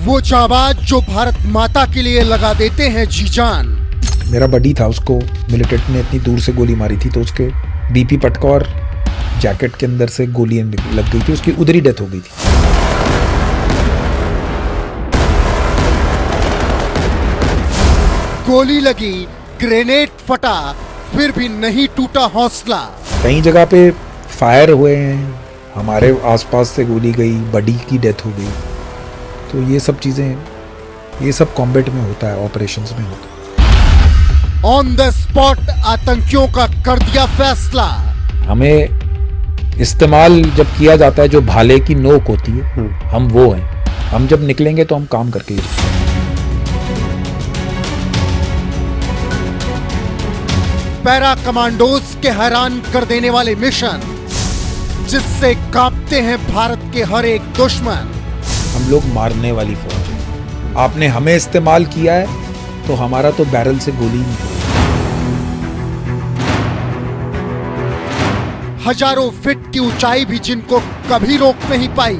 वो जाबाज जो भारत माता के लिए लगा देते हैं जी जान। मेरा बडी था, उसको मिलिटेंट ने इतनी दूर से गोली मारी थी तो उसके बीपी पटका और जैकेट के अंदर से गोली लग गई थी, उसकी उधर ही डेथ हो गई थी। गोली लगी, ग्रेनेड फटा, फिर भी नहीं टूटा हौसला। कई जगह पे फायर हुए हैं, हमारे आसपास से गोली गई, बडी की डेथ हो गई। तो ये सब चीजें, ये सब कॉम्बैट में होता है, ऑपरेशंस में होता है। ऑन द स्पॉट आतंकियों का कर दिया फैसला। हमें इस्तेमाल जब किया जाता है, जो भाले की नोक होती है, हम वो हैं। हम जब निकलेंगे तो हम काम करके ही रहेंगे। पैरा कमांडोज के हैरान कर देने वाले मिशन, जिससे कांपते हैं भारत के हर एक दुश्मन। हम लोग मारने वाली फौज है। आपने हमें इस्तेमाल किया है तो हमारा तो बैरल से गोली नहीं। हजारों फीट की ऊंचाई भी जिनको कभी रोक नहीं पाई।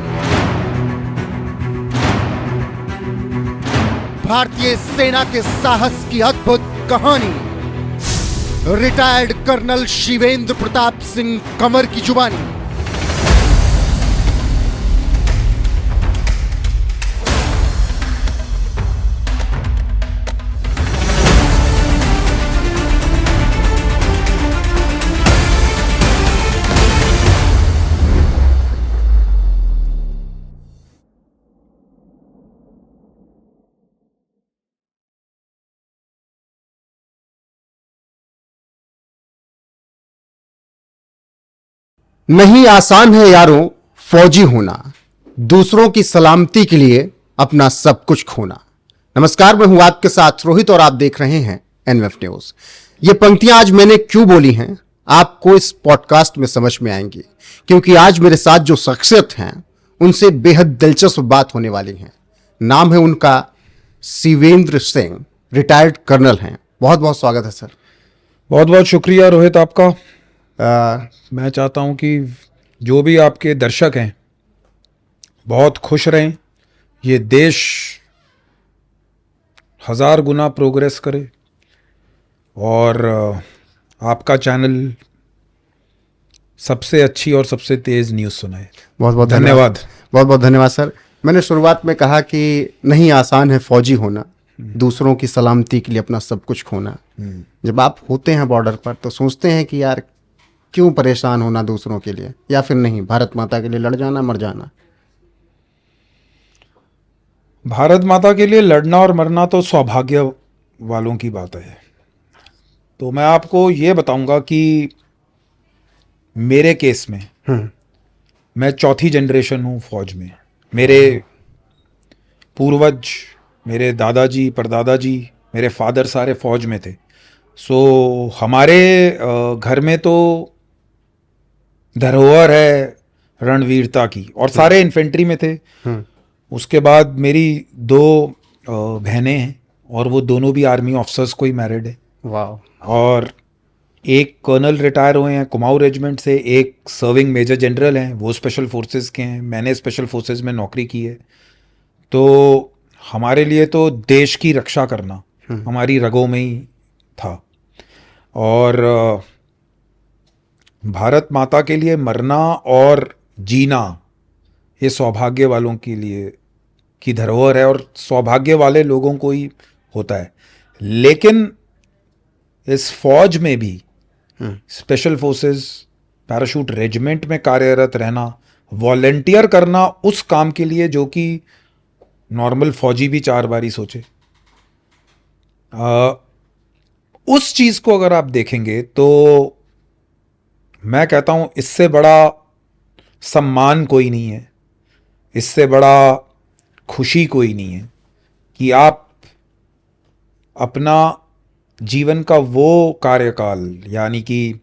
भारतीय सेना के साहस की अद्भुत कहानी, रिटायर्ड कर्नल शिवेंद्र प्रताप सिंह कंवर की जुबानी। नहीं आसान है यारों फौजी होना, दूसरों की सलामती के लिए अपना सब कुछ खोना। नमस्कार, मैं हूं आपके साथ रोहित और आप देख रहे हैं एनएफ न्यूज। ये पंक्तियां आज मैंने क्यों बोली हैं, आपको इस पॉडकास्ट में समझ में आएंगी, क्योंकि आज मेरे साथ जो शख्सियत हैं उनसे बेहद दिलचस्प बात होने वाली है। नाम है उनका शिवेंद्र सिंह, रिटायर्ड कर्नल हैं। बहुत बहुत स्वागत है सर। बहुत बहुत शुक्रिया रोहित आपका। मैं चाहता हूं कि जो भी आपके दर्शक हैं बहुत खुश रहें, ये देश 1000 गुना प्रोग्रेस करे और आपका चैनल सबसे अच्छी और सबसे तेज न्यूज़ सुनाए। बहुत बहुत धन्यवाद। बहुत बहुत धन्यवाद सर। मैंने शुरुआत में कहा कि नहीं आसान है फौजी होना, दूसरों की सलामती के लिए अपना सब कुछ खोना। जब आप होते हैं बॉर्डर पर तो सोचते हैं कि यार क्यों परेशान होना दूसरों के लिए, या फिर नहीं, भारत माता के लिए लड़ जाना, मर जाना। भारत माता के लिए लड़ना और मरना तो सौभाग्य वालों की बात है। तो मैं आपको ये बताऊंगा कि मेरे केस में मैं चौथी जनरेशन हूँ फौज में। मेरे पूर्वज, मेरे दादाजी, परदादाजी, मेरे फादर सारे फौज में थे। सो हमारे घर में तो धरोहर है रणवीरता की, और सारे इन्फेंट्री में थे। उसके बाद मेरी 2 बहनें हैं और वो दोनों भी आर्मी ऑफिसर्स को ही मैरिड है। वाह। और एक कर्नल रिटायर हुए हैं कुमाऊं रेजिमेंट से, एक सर्विंग मेजर जनरल हैं, वो स्पेशल फोर्सेस के हैं। मैंने स्पेशल फोर्सेस में नौकरी की है। तो हमारे लिए तो देश की रक्षा करना हमारी रगों में ही था। और भारत माता के लिए मरना और जीना ये सौभाग्य वालों के लिए की धरोहर है, और सौभाग्य वाले लोगों को ही होता है। लेकिन इस फौज में भी स्पेशल फोर्सेस, पैराशूट रेजिमेंट में कार्यरत रहना, वॉलंटियर करना उस काम के लिए जो कि नॉर्मल फौजी भी 4 बार ही सोचे। उस चीज को अगर आप देखेंगे तो मैं कहता हूं इससे बड़ा सम्मान कोई नहीं है, इससे बड़ा खुशी कोई नहीं है कि आप अपना जीवन का वो कार्यकाल, यानी कि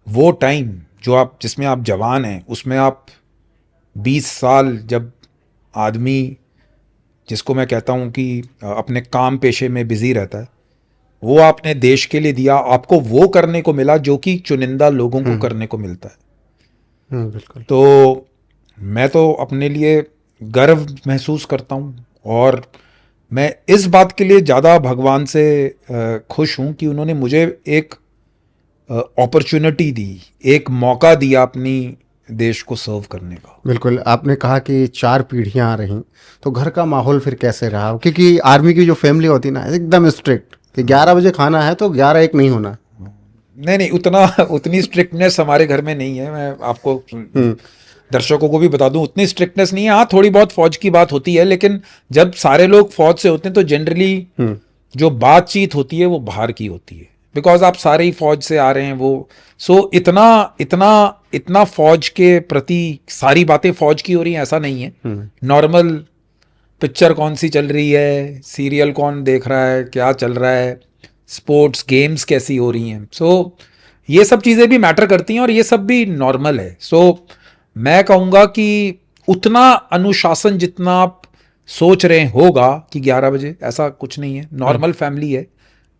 वो टाइम जो आप, जिसमें आप जवान हैं, उसमें आप 20 साल जब आदमी, जिसको मैं कहता हूं कि अपने काम पेशे में बिजी रहता है, वो आपने देश के लिए दिया। आपको वो करने को मिला जो कि चुनिंदा लोगों को करने को मिलता है। बिल्कुल। तो मैं तो अपने लिए गर्व महसूस करता हूँ और मैं इस बात के लिए ज़्यादा भगवान से खुश हूँ कि उन्होंने मुझे एक अपॉर्चुनिटी दी, एक मौका दिया अपनी देश को सर्व करने का। बिल्कुल, आपने कहा कि 4 पीढ़ियां आ रही, तो घर का माहौल फिर कैसे रहा? क्योंकि आर्मी की जो फैमिली होती है ना, एकदम स्ट्रिक्ट कि 11 बजे खाना है तो 11-1 नहीं होना। नहीं, उतनी स्ट्रिक्टनेस हमारे घर में नहीं है। मैं आपको दर्शकों को भी बता दूं, उतनी स्ट्रिक्टनेस नहीं है। हाँ, थोड़ी बहुत फौज की बात होती है, लेकिन जब सारे लोग फौज से होते हैं तो जनरली जो बातचीत होती है वो बाहर की होती है, बिकॉज आप सारे ही फौज से आ रहे हैं। वो इतना फौज के प्रति सारी बातें फौज की हो रही हैं ऐसा नहीं है। नॉर्मल पिक्चर कौन सी चल रही है, सीरियल कौन देख रहा है, क्या चल रहा है, स्पोर्ट्स गेम्स कैसी हो रही हैं, सो ये सब चीज़ें भी मैटर करती हैं और ये सब भी नॉर्मल है। सो मैं कहूँगा कि उतना अनुशासन जितना आप सोच रहे होगा कि 11 बजे, ऐसा कुछ नहीं है। नॉर्मल फैमिली है,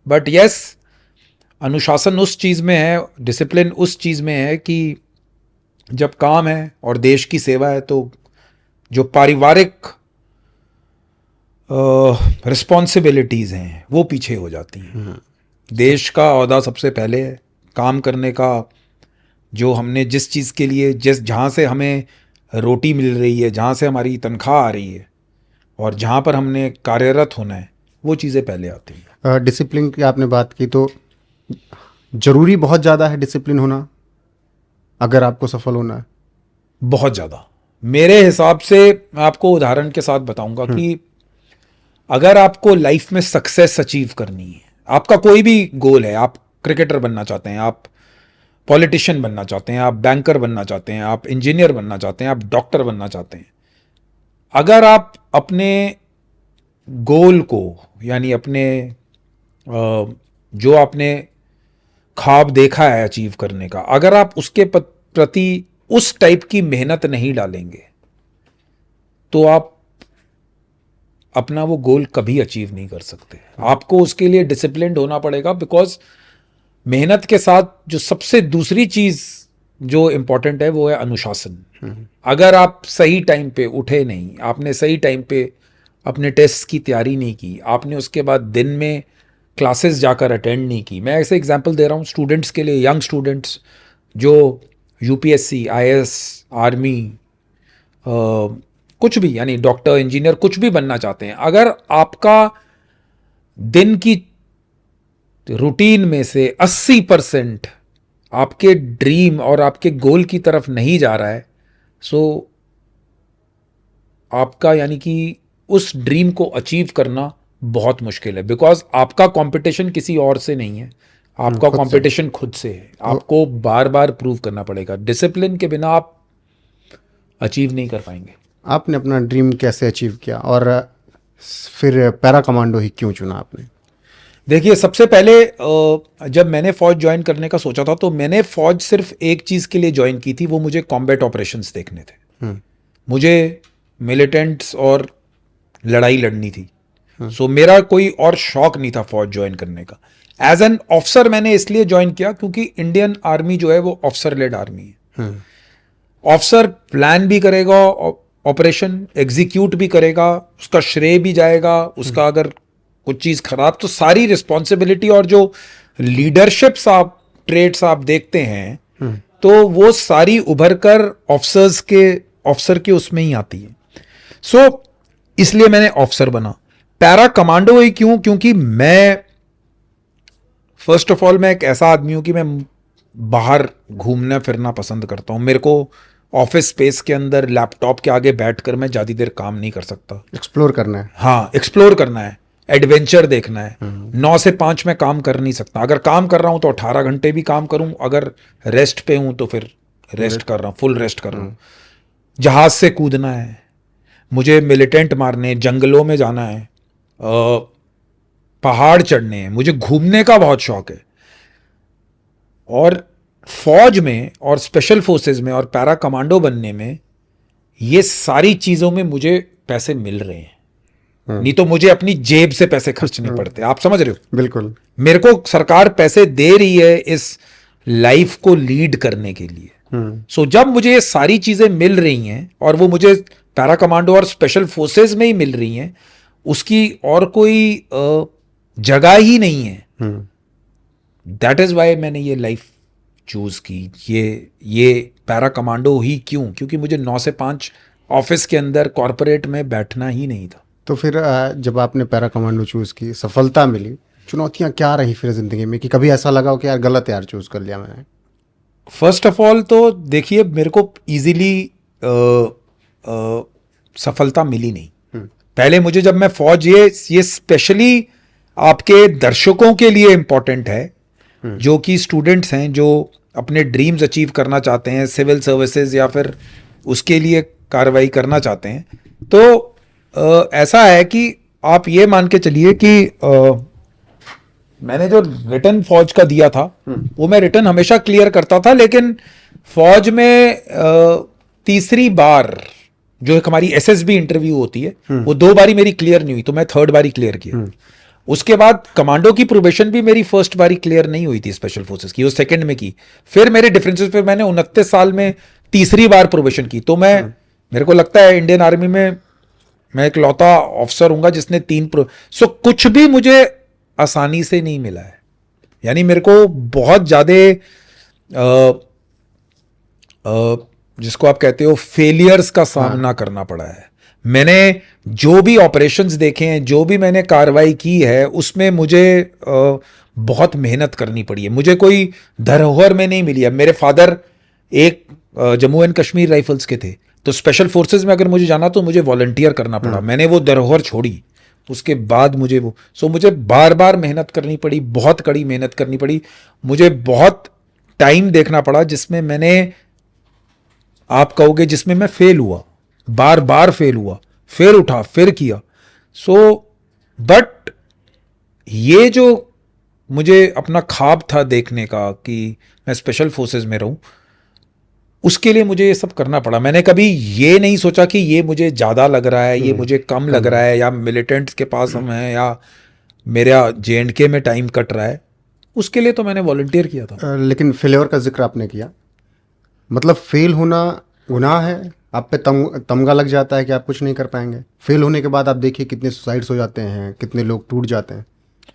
बट यस, अनुशासन उस चीज़ में है, डिसिप्लिन उस चीज़ में है कि जब काम है और देश की सेवा है तो जो पारिवारिक रिस्पॉन्सिबिलिटीज़ हैं वो पीछे हो जाती हैं। देश का औहदा सबसे पहले है, काम करने का, जो हमने जिस चीज़ के लिए जहाँ से हमें रोटी मिल रही है, जहाँ से हमारी तनख्वाह आ रही है और जहाँ पर हमने कार्यरत होना है, वो चीज़ें पहले आती हैं। डिसिप्लिन की आपने बात की, तो ज़रूरी बहुत ज़्यादा है डिसिप्लिन होना अगर आपको सफल होना है? बहुत ज़्यादा। मेरे हिसाब से मैं आपको उदाहरण के साथ बताऊंगा कि अगर आपको लाइफ में सक्सेस अचीव करनी है, आपका कोई भी गोल है, आप क्रिकेटर बनना चाहते हैं, आप पॉलिटिशियन बनना चाहते हैं, आप बैंकर बनना चाहते हैं, आप इंजीनियर बनना चाहते हैं, आप डॉक्टर बनना चाहते हैं, अगर आप अपने गोल को, यानी अपने जो आपने ख्वाब देखा है अचीव करने का, अगर आप उसके प्रति उस टाइप की मेहनत नहीं डालेंगे तो आप अपना वो गोल कभी अचीव नहीं कर सकते। आपको उसके लिए डिसिप्लिन्ड होना पड़ेगा, बिकॉज मेहनत के साथ जो सबसे दूसरी चीज जो इंपॉर्टेंट है वो है अनुशासन। अगर आप सही टाइम पे उठे नहीं, आपने सही टाइम पे अपने टेस्ट की तैयारी नहीं की, आपने उसके बाद दिन में क्लासेस जाकर अटेंड नहीं की। मैं ऐसे एग्जांपल दे रहा हूँ स्टूडेंट्स के लिए, यंग स्टूडेंट्स जो यूपीएससी, आईएएस, आर्मी, कुछ भी, यानी डॉक्टर, इंजीनियर, कुछ भी बनना चाहते हैं, अगर आपका दिन की रूटीन में से 80% आपके ड्रीम और आपके गोल की तरफ नहीं जा रहा है, सो आपका, यानी कि उस ड्रीम को अचीव करना बहुत मुश्किल है, बिकॉज आपका कंपटीशन किसी और से नहीं है, आपका कंपटीशन खुद से है। आपको बार बार प्रूव करना पड़ेगा। डिसिप्लिन के बिना आप अचीव नहीं कर पाएंगे। आपने अपना ड्रीम कैसे अचीव किया और फिर पैरा कमांडो ही क्यों चुना आपने? देखिए, सबसे पहले जब मैंने फौज ज्वाइन करने का सोचा था तो मैंने फौज सिर्फ एक चीज़ के लिए ज्वाइन की थी, वो मुझे कॉम्बैट ऑपरेशंस देखने थे। मुझे मिलिटेंट्स और लड़ाई लड़नी थी। सो मेरा कोई और शौक नहीं था फौज ज्वाइन करने का। एज एन ऑफिसर मैंने इसलिए ज्वाइन किया क्योंकि इंडियन आर्मी जो है वो ऑफिसर लेड आर्मी है। ऑफिसर प्लान भी करेगा, ऑपरेशन एग्जीक्यूट भी करेगा, उसका श्रेय भी जाएगा, उसका अगर कुछ चीज़ खराब तो सारी रिस्पॉन्सिबिलिटी और जो लीडरशिप्स आप ट्रेड्स आप देखते हैं तो वो सारी उभर कर ऑफिसर के उसमें ही आती है। सो इसलिए मैंने ऑफिसर बना। पैरा कमांडो ही क्यों? क्योंकि मैं फर्स्ट ऑफ ऑल मैं एक ऐसा आदमी हूं कि मैं बाहर घूमना फिरना पसंद करता हूं। मेरे को ऑफिस स्पेस के अंदर लैपटॉप के आगे बैठकर मैं ज़्यादा देर काम नहीं कर सकता। एक्सप्लोर करना है। हाँ, एक्सप्लोर करना है, एडवेंचर देखना है। 9 से 5 में काम कर नहीं सकता। अगर काम कर रहा हूं तो 18 घंटे भी काम करूं, अगर रेस्ट पे हूं तो फिर रेस्ट कर रहा हूं, फुल रेस्ट कर रहा हूं। जहाज से कूदना है, मुझे मिलिटेंट मारने, जंगलों में जाना है, पहाड़ चढ़ने हैं, मुझे घूमने का बहुत शौक है। और फौज में और स्पेशल फोर्सेस में और पैरा कमांडो बनने में ये सारी चीज़ों में मुझे पैसे मिल रहे हैं। नहीं तो मुझे अपनी जेब से पैसे खर्चने पड़ते। आप समझ रहे हो? बिल्कुल। मेरे को सरकार पैसे दे रही है इस लाइफ को लीड करने के लिए। सो जब मुझे ये सारी चीजें मिल रही हैं और वो मुझे पैरा कमांडो और स्पेशल फोर्सेस में ही मिल रही हैं, उसकी और कोई जगह ही नहीं है। दैट इज वाई मैंने ये लाइफ चूज की, ये पैरा कमांडो ही क्यों, क्योंकि मुझे 9 से 5 ऑफिस के अंदर कॉरपोरेट में बैठना ही नहीं था। तो फिर जब आपने पैरा कमांडो चूज की, सफलता मिली, चुनौतियां क्या रही फिर जिंदगी में कि कभी ऐसा लगा हो कि यार गलत यार चूज कर लिया मैंने? फर्स्ट ऑफ ऑल तो देखिए, मेरे को इजीली सफलता मिली नहीं। पहले मुझे, जब मैं फौज, ये स्पेशली आपके दर्शकों के लिए इम्पोर्टेंट है, जो कि स्टूडेंट्स हैं, जो अपने ड्रीम्स अचीव करना चाहते हैं, सिविल सर्विसेज या फिर उसके लिए कार्रवाई करना चाहते हैं। तो ऐसा है कि आप ये मान के चलिए कि मैंने जो रिटर्न फौज का दिया था, वो मैं रिटर्न हमेशा क्लियर करता था, लेकिन फौज में तीसरी बार जो एक हमारी एसएसबी इंटरव्यू होती है, वो 2 बारी मेरी क्लियर नहीं हुई, तो मैं 3rd बारी क्लियर किया। उसके बाद कमांडो की प्रोबेशन भी मेरी 1st बारी क्लियर नहीं हुई थी स्पेशल फोर्सेस की, वो 2nd में की। फिर मेरे डिफरेंसेस पे मैंने 29 साल में तीसरी बार प्रोबेशन की। तो मेरे को लगता है इंडियन आर्मी में मैं एक लौता ऑफिसर हूंगा जिसने 3 सो कुछ भी मुझे आसानी से नहीं मिला है। यानी मेरे को बहुत ज्यादा जिसको आप कहते हो फेलियर्स का सामना करना पड़ा है। मैंने जो भी ऑपरेशंस देखे हैं, जो भी मैंने कार्रवाई की है, उसमें मुझे बहुत मेहनत करनी पड़ी है। मुझे कोई धरोहर में नहीं मिली है। मेरे फादर एक जम्मू एंड कश्मीर राइफल्स के थे, तो स्पेशल फोर्सेस में अगर मुझे जाना तो मुझे वॉलंटियर करना पड़ा। मैंने वो धरोहर छोड़ी, उसके बाद मुझे मुझे बार बार मेहनत करनी पड़ी, बहुत कड़ी मेहनत करनी पड़ी। मुझे बहुत टाइम देखना पड़ा जिसमें मैंने, आप कहोगे जिसमें मैं फेल हुआ, बार बार फेल हुआ, फिर उठा, फिर किया। बट ये जो मुझे अपना ख्वाब था देखने का कि मैं स्पेशल फोर्सेस में रहूं, उसके लिए मुझे ये सब करना पड़ा। मैंने कभी ये नहीं सोचा कि ये मुझे ज़्यादा लग रहा है, ये मुझे कम लग रहा है, या मिलिटेंट्स के पास हम हैं, या मेरा JNK में टाइम कट रहा है। उसके लिए तो मैंने वॉलंटियर किया था। लेकिन फेलियर का जिक्र आपने किया, मतलब फेल होना गुनाह है? आप पे तमगा लग जाता है कि आप कुछ नहीं कर पाएंगे? फेल होने के बाद आप देखिए कितने सुसाइड्स हो जाते हैं, कितने लोग टूट जाते हैं।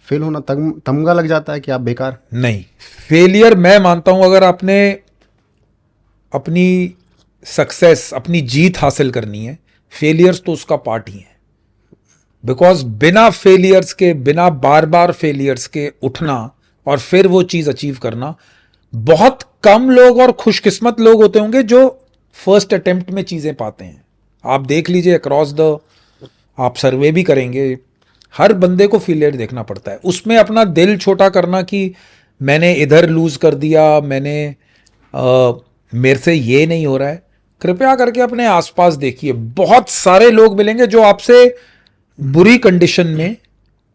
फेल होना तमगा लग जाता है कि आप बेकार? नहीं, फेलियर मैं मानता हूं, अगर आपने अपनी सक्सेस, अपनी जीत हासिल करनी है, फेलियर्स तो उसका पार्ट ही है। बिकॉज बिना फेलियर्स के, बिना बार बार फेलियर्स के उठना और फिर वो चीज अचीव करना, बहुत कम लोग और खुशकिस्मत लोग होते होंगे जो फर्स्ट अटेम्प्ट में चीजें पाते हैं। आप देख लीजिए अक्रॉस द, आप सर्वे भी करेंगे, हर बंदे को फेलियर देखना पड़ता है। उसमें अपना दिल छोटा करना कि मैंने इधर लूज कर दिया, मेरे से ये नहीं हो रहा है, कृपया करके अपने आसपास देखिए। बहुत सारे लोग मिलेंगे जो आपसे बुरी कंडीशन में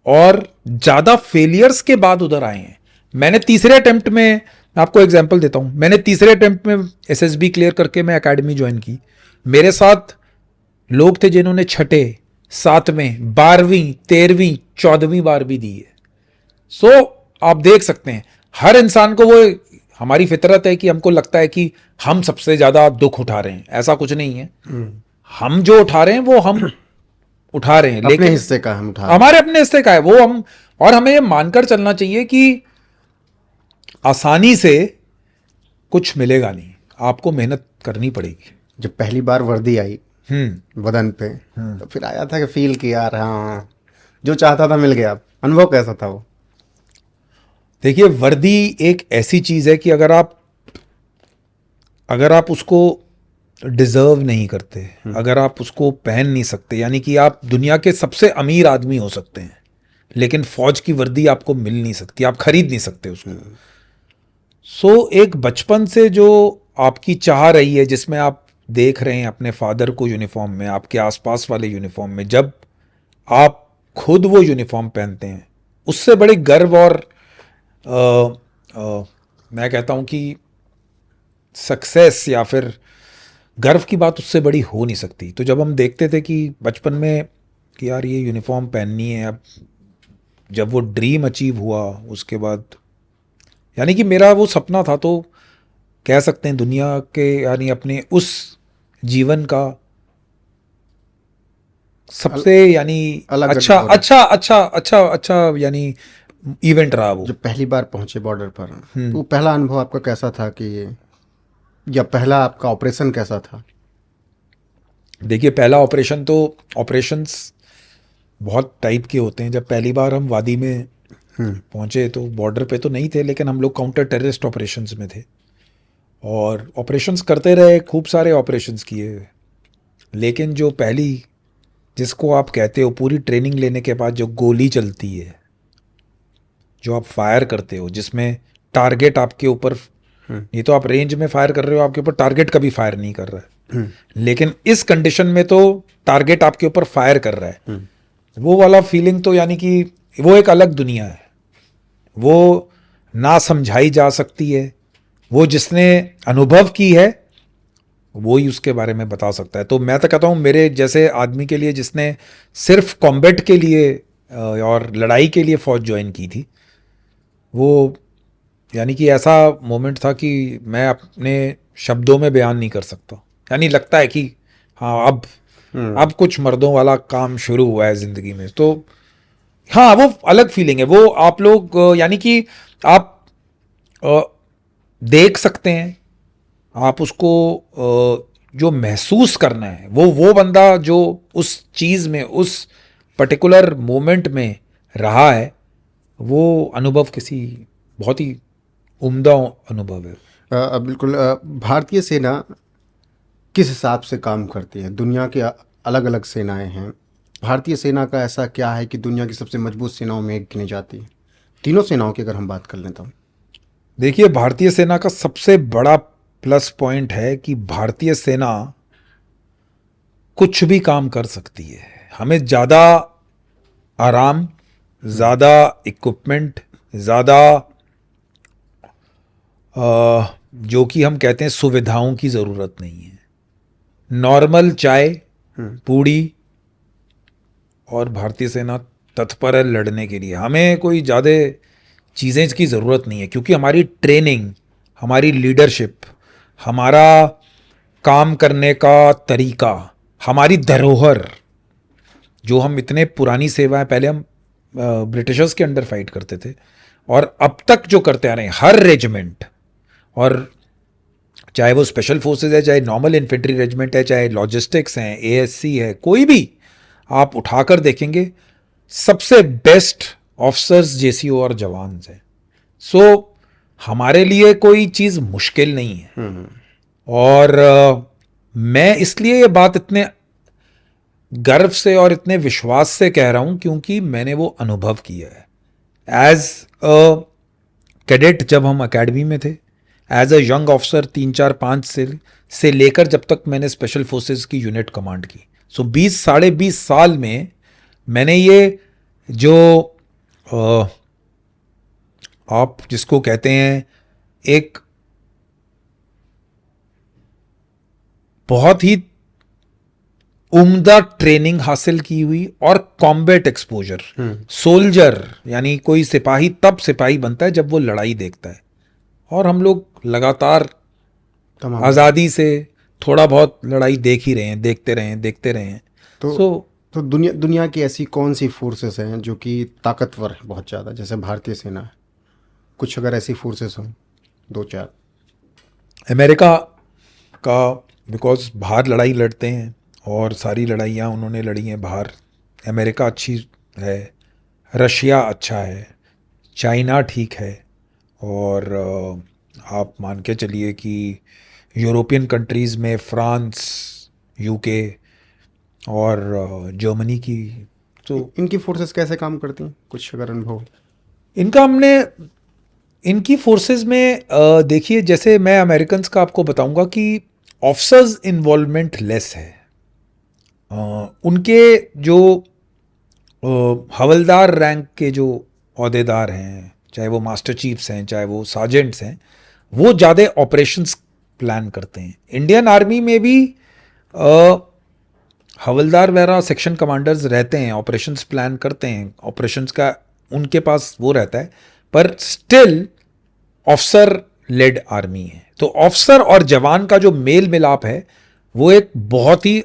और ज्यादा फेलियर्स के बाद उधर आए हैं। मैंने तीसरे अटेम्प्ट में, मैं आपको एग्जांपल देता हूं, मैंने तीसरे अटेम्प्ट में SSB क्लियर करके मैं एकेडमी ज्वाइन की। मेरे साथ लोग थे जिन्होंने 6, 7वें, 12वीं, 13वीं, 14वीं बार भी दी है। सो आप देख सकते हैं, हर इंसान को, वो हमारी फितरत है कि हमको लगता है कि हम सबसे ज्यादा दुख उठा रहे हैं। ऐसा कुछ नहीं है। हम जो उठा रहे हैं वो हम उठा रहे हैं, अपने लेकिन हिस्से का हम उठा रहे हैं। हमारे अपने हिस्से का है वो हम। और हमें ये मानकर चलना चाहिए कि आसानी से कुछ मिलेगा नहीं, आपको मेहनत करनी पड़ेगी। जब पहली बार वर्दी आई बदन पे, तो फिर आया था कि फील किया यार हाँ जो चाहता था मिल गया। अनुभव कैसा था वो? देखिए, वर्दी एक ऐसी चीज है कि अगर आप उसको डिजर्व नहीं करते, अगर आप उसको पहन नहीं सकते, यानी कि आप दुनिया के सबसे अमीर आदमी हो सकते हैं, लेकिन फौज की वर्दी आपको मिल नहीं सकती, आप खरीद नहीं सकते उसको। सो एक बचपन से जो आपकी चाह रही है, जिसमें आप देख रहे हैं अपने फादर को यूनिफॉर्म में, आपके आसपास वाले यूनिफॉर्म में, जब आप खुद वो यूनिफॉर्म पहनते हैं, उससे बड़े गर्व और मैं कहता हूं कि सक्सेस या फिर गर्व की बात उससे बड़ी हो नहीं सकती। तो जब हम देखते थे कि बचपन में कि यार ये यूनिफॉर्म पहननी है, अब जब वो ड्रीम अचीव हुआ उसके बाद, यानी कि मेरा वो सपना था, तो कह सकते हैं दुनिया के, यानी अपने उस जीवन का सबसे यानी अलग अच्छा अनुभव रहा। अच्छा अच्छा अच्छा अच्छा यानी इवेंट रहा वो। जब पहली बार पहुंचे बॉर्डर पर, तो वो पहला अनुभव आपका कैसा था कि, या पहला आपका ऑपरेशन कैसा था? देखिए पहला ऑपरेशन तो, ऑपरेशंस बहुत टाइप के होते हैं। जब पहली बार हम वादी में पहुंचे तो बॉर्डर पे तो नहीं थे, लेकिन हम लोग काउंटर टेररिस्ट ऑपरेशंस में थे और ऑपरेशंस करते रहे, खूब सारे ऑपरेशंस किए। लेकिन जो पहली, जिसको आप कहते हो पूरी ट्रेनिंग लेने के बाद जो गोली चलती है, जो आप फायर करते हो, जिसमें टारगेट आपके ऊपर, ये तो आप रेंज में फायर कर रहे हो, आपके ऊपर टारगेट कभी फायर नहीं कर रहा है, लेकिन इस कंडीशन में तो टारगेट आपके ऊपर फायर कर रहा है। वो वाला फीलिंग तो यानी कि वो एक अलग दुनिया है, वो ना समझाई जा सकती है। वो जिसने अनुभव की है वो ही उसके बारे में बता सकता है। तो मैं तो कहता हूँ मेरे जैसे आदमी के लिए जिसने सिर्फ कॉम्बैट के लिए और लड़ाई के लिए फौज ज्वाइन की थी, वो यानी कि ऐसा मोमेंट था कि मैं अपने शब्दों में बयान नहीं कर सकता। यानी लगता है कि हाँ अब कुछ मर्दों वाला काम शुरू हुआ है ज़िंदगी में। तो हाँ वो अलग फीलिंग है। वो आप लोग यानी कि आप अ, देख सकते हैं, आप उसको जो महसूस करना है, वो बंदा जो उस चीज़ में उस पर्टिकुलर मोमेंट में रहा है, वो अनुभव किसी बहुत ही उम्दा अनुभव है। बिल्कुल। भारतीय सेना किस हिसाब से काम करती है? दुनिया के अलग अलग सेनाएं हैं, भारतीय सेना का ऐसा क्या है कि दुनिया की सबसे मजबूत सेनाओं में एक गिनी जाती है? तीनों सेनाओं की अगर हम बात कर लें तो देखिए भारतीय सेना का सबसे बड़ा प्लस पॉइंट है कि भारतीय सेना कुछ भी काम कर सकती है। हमें ज़्यादा आराम, ज़्यादा इक्विपमेंट, ज़्यादा जो कि हम कहते हैं सुविधाओं की ज़रूरत नहीं है। नॉर्मल चाय, पूड़ी, और भारतीय सेना तत्पर है लड़ने के लिए। हमें कोई ज़्यादा चीज़ें की ज़रूरत नहीं है, क्योंकि हमारी ट्रेनिंग, हमारी लीडरशिप, हमारा काम करने का तरीका, हमारी धरोहर, जो हम इतने पुरानी सेवाएं, पहले हम ब्रिटिशर्स के अंडर फाइट करते थे और अब तक जो करते आ रहे हैं हर रेजिमेंट, और चाहे वो स्पेशल फोर्सेस है, चाहे नॉर्मल इन्फेंट्री रेजिमेंट है, चाहे लॉजिस्टिक्स हैं, एएससी है, कोई भी आप उठाकर देखेंगे, सबसे बेस्ट ऑफिसर्स जेसीओ और जवान हैं। सो हमारे लिए कोई चीज़ मुश्किल नहीं है। और मैं इसलिए ये बात इतने गर्व से और इतने विश्वास से कह रहा हूं क्योंकि मैंने वो अनुभव किया है। एज अ कैडेट जब हम एकेडमी में थे, एज अ यंग ऑफिसर 3 4 5 से लेकर जब तक मैंने स्पेशल फोर्सेस की यूनिट कमांड की, सो 20 साढ़े 20 साल में मैंने ये जो आप जिसको कहते हैं एक बहुत ही उम्दा ट्रेनिंग हासिल की हुई और कॉम्बैट एक्सपोजर। सोल्जर यानी कोई सिपाही तब सिपाही बनता है जब वो लड़ाई देखता है, और हम लोग लगातार तमाम। आज़ादी से थोड़ा बहुत लड़ाई देख ही रहे हैं, देखते रहे हैं। तो सो तो दुनिया की ऐसी कौन सी फोर्सेस हैं जो कि ताकतवर है बहुत ज़्यादा, जैसे भारतीय सेना है? कुछ अगर ऐसी फोर्सेस हों, 2 4। अमेरिका का, बिकॉज बाहर लड़ाई लड़ते हैं और सारी लड़ाइयाँ उन्होंने लड़ी हैं बाहर। अमेरिका अच्छी है, रशिया अच्छा है, चाइना ठीक है, और आप मान के चलिए कि यूरोपियन कंट्रीज़ में फ्रांस, यूके और जर्मनी की। तो इनकी फोर्सेस कैसे काम करती हैं, कुछ अगर अनुभव? इनका हमने इनकी फोर्सेस में देखिए, जैसे मैं अमेरिकन्स का आपको बताऊंगा कि ऑफिसर्स इन्वॉल्वमेंट लेस है। उनके जो हवलदार रैंक के जो ओहदेदार हैं, चाहे वो मास्टर चीफ्स हैं, चाहे वो सार्जेंट्स हैं, वो ज़्यादा ऑपरेशंस प्लान करते हैं। इंडियन आर्मी में भी हवलदार वगैरह सेक्शन कमांडर्स रहते हैं, ऑपरेशंस प्लान करते हैं, ऑपरेशंस का उनके पास वो रहता है, पर स्टिल ऑफिसर लेड आर्मी है। तो ऑफिसर और जवान का जो मेल मिलाप है वो एक बहुत ही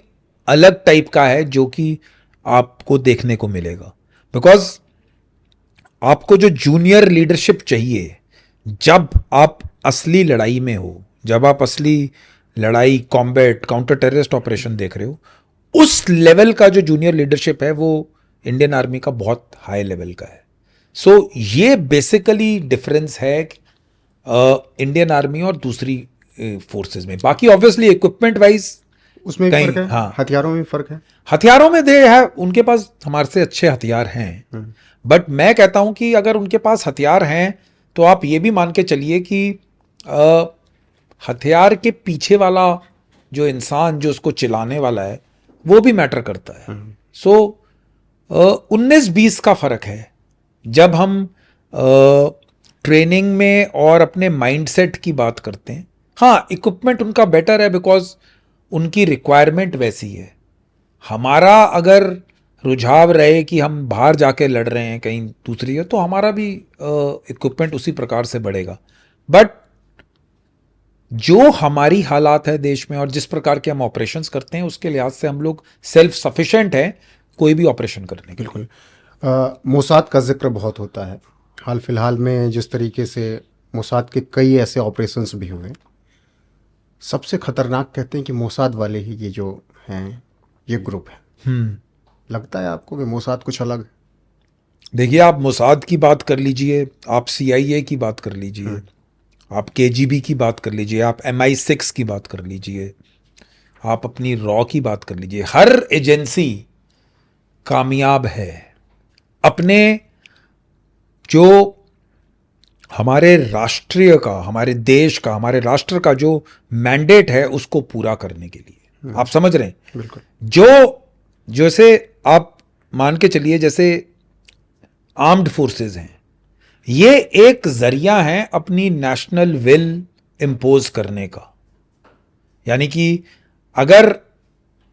अलग टाइप का है, जो कि आपको देखने को मिलेगा। बिकॉज आपको जो जूनियर लीडरशिप चाहिए, जब आप असली लड़ाई में हो, जब आप असली लड़ाई, कॉम्बैट, काउंटर टेररिस्ट ऑपरेशन देख रहे हो, उस लेवल का जो जूनियर लीडरशिप है वो इंडियन आर्मी का बहुत हाई लेवल का है। सो ये बेसिकली डिफरेंस है इंडियन आर्मी और दूसरी फोर्सेस में। बाकी ऑब्वियसली इक्विपमेंट वाइज उसमें भी कहीं- फर्क है, हाँ। हथियारों में भी फर्क है। हथियारों में दे है, उनके पास हमारे से अच्छे हथियार हैं, बट मैं कहता हूं कि अगर उनके पास हथियार हैं तो आप ये भी मान के चलिए कि हथियार के पीछे वाला जो इंसान, जो उसको चलाने वाला है, वो भी मैटर करता है। सो 19-20 का फर्क है जब हम ट्रेनिंग में और अपने माइंडसेट की बात करते हैं। हाँ, इक्विपमेंट उनका बेटर है बिकॉज उनकी रिक्वायरमेंट वैसी है। हमारा अगर रुझाव रहे कि हम बाहर जाके लड़ रहे हैं कहीं दूसरी है, तो हमारा भी इक्विपमेंट उसी प्रकार से बढ़ेगा। बट जो हमारी हालात है देश में और जिस प्रकार के हम ऑपरेशंस करते हैं, उसके लिहाज से हम लोग सेल्फ सफिशिएंट हैं कोई भी ऑपरेशन करने के लिए। बिल्कुल। मोसाद का जिक्र बहुत होता है। हाल फिलहाल में जिस तरीके से मोसाद के कई ऐसे ऑपरेशंस भी हुए, सबसे खतरनाक कहते हैं कि मोसाद वाले ही ये जो हैं, ये ग्रुप है। लगता है आपको कि मोसाद कुछ अलग है? देखिए, आप मोसाद की बात कर लीजिए, आप CIA की बात कर लीजिए, आप KGB की बात कर लीजिए, आप MI6 की बात कर लीजिए, आप अपनी रॉ की बात कर लीजिए, हर एजेंसी कामयाब है अपने जो हमारे राष्ट्रीय का, हमारे देश का, हमारे राष्ट्र का जो मैंडेट है उसको पूरा करने के लिए। आप समझ रहे हैं? बिल्कुल। जो जैसे आप मान के चलिए, जैसे आर्म्ड फोर्सेस हैं, ये एक जरिया है अपनी नेशनल विल इंपोज करने का। यानी कि अगर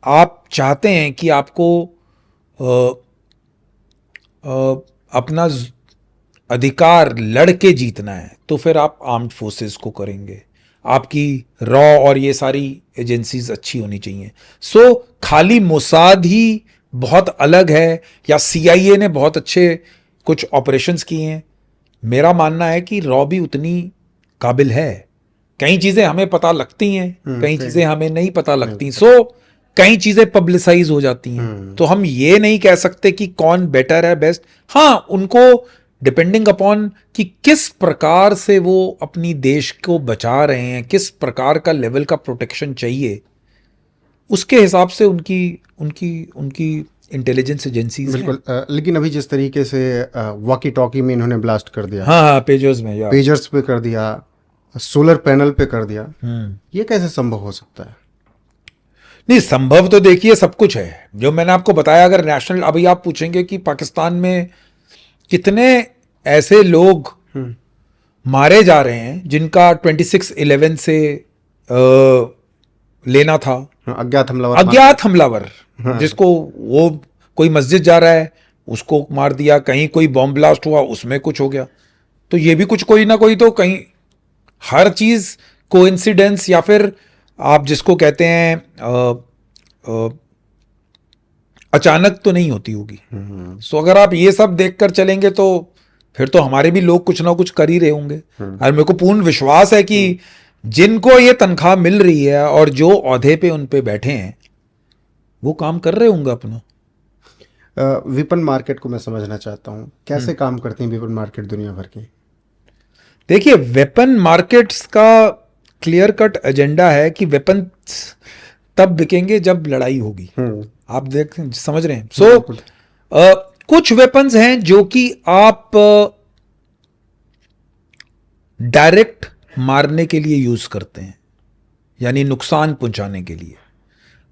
आप चाहते हैं कि आपको अपना अधिकार लड़के जीतना है, तो फिर आप आर्म्ड फोर्सेस को करेंगे। आपकी रॉ और ये सारी एजेंसीज अच्छी होनी चाहिए। सो खाली मोसाद ही बहुत अलग है या CIA ने बहुत अच्छे कुछ ऑपरेशंस किए हैं, मेरा मानना है कि रॉ भी उतनी काबिल है। कई चीजें हमें पता लगती हैं, कई चीजें हमें नहीं पता लगती। सो कई चीजें पब्लिसाइज हो जाती हैं, तो हम ये नहीं कह सकते कि कौन बेटर है, बेस्ट। हाँ, उनको डिपेंडिंग अपॉन कि किस प्रकार से वो अपनी देश को बचा रहे हैं, किस प्रकार का लेवल का प्रोटेक्शन चाहिए, उसके हिसाब से उनकी उनकी उनकी इंटेलिजेंस एजेंसीज हैं। बिल्कुल। लेकिन अभी जिस तरीके से वॉकी टॉकी में इन्होंने ब्लास्ट कर दिया, हाँ, पेजर्स में या पेजर्स पे कर दिया, सोलर पैनल पे कर दिया, ये कैसे संभव हो सकता है? नहीं, संभव तो देखिए सब कुछ है। जो मैंने आपको बताया, अगर नेशनल, अभी आप पूछेंगे कि पाकिस्तान में कितने ऐसे लोग मारे जा रहे हैं जिनका 26/11 से लेना था। अज्ञात हमलावर जिसको वो कोई मस्जिद जा रहा है उसको मार दिया, कहीं कोई बॉम्ब ब्लास्ट हुआ उसमें कुछ हो गया। तो ये भी कुछ कोई ना कोई, तो कहीं हर चीज कोइंसिडेंस या फिर आप जिसको कहते हैं अचानक तो नहीं होती होगी। सो अगर आप ये सब देखकर चलेंगे तो फिर तो हमारे भी लोग कुछ ना कुछ कर ही रहे होंगे। और मेरे को पूर्ण विश्वास है कि जिनको ये तनख्वाह मिल रही है और जो औहदे पे उन पे बैठे हैं वो काम कर रहे होंगे अपना। वेपन मार्केट को मैं समझना चाहता हूँ, कैसे काम करती है वेपन मार्केट दुनिया भर की? देखिए, वेपन मार्केट्स का क्लियर कट एजेंडा है कि वेपन तब बिकेंगे जब लड़ाई होगी। आप देख समझ रहे हैं? सो कुछ वेपन्स हैं जो कि आप डायरेक्ट मारने के लिए यूज करते हैं, यानी नुकसान पहुंचाने के लिए।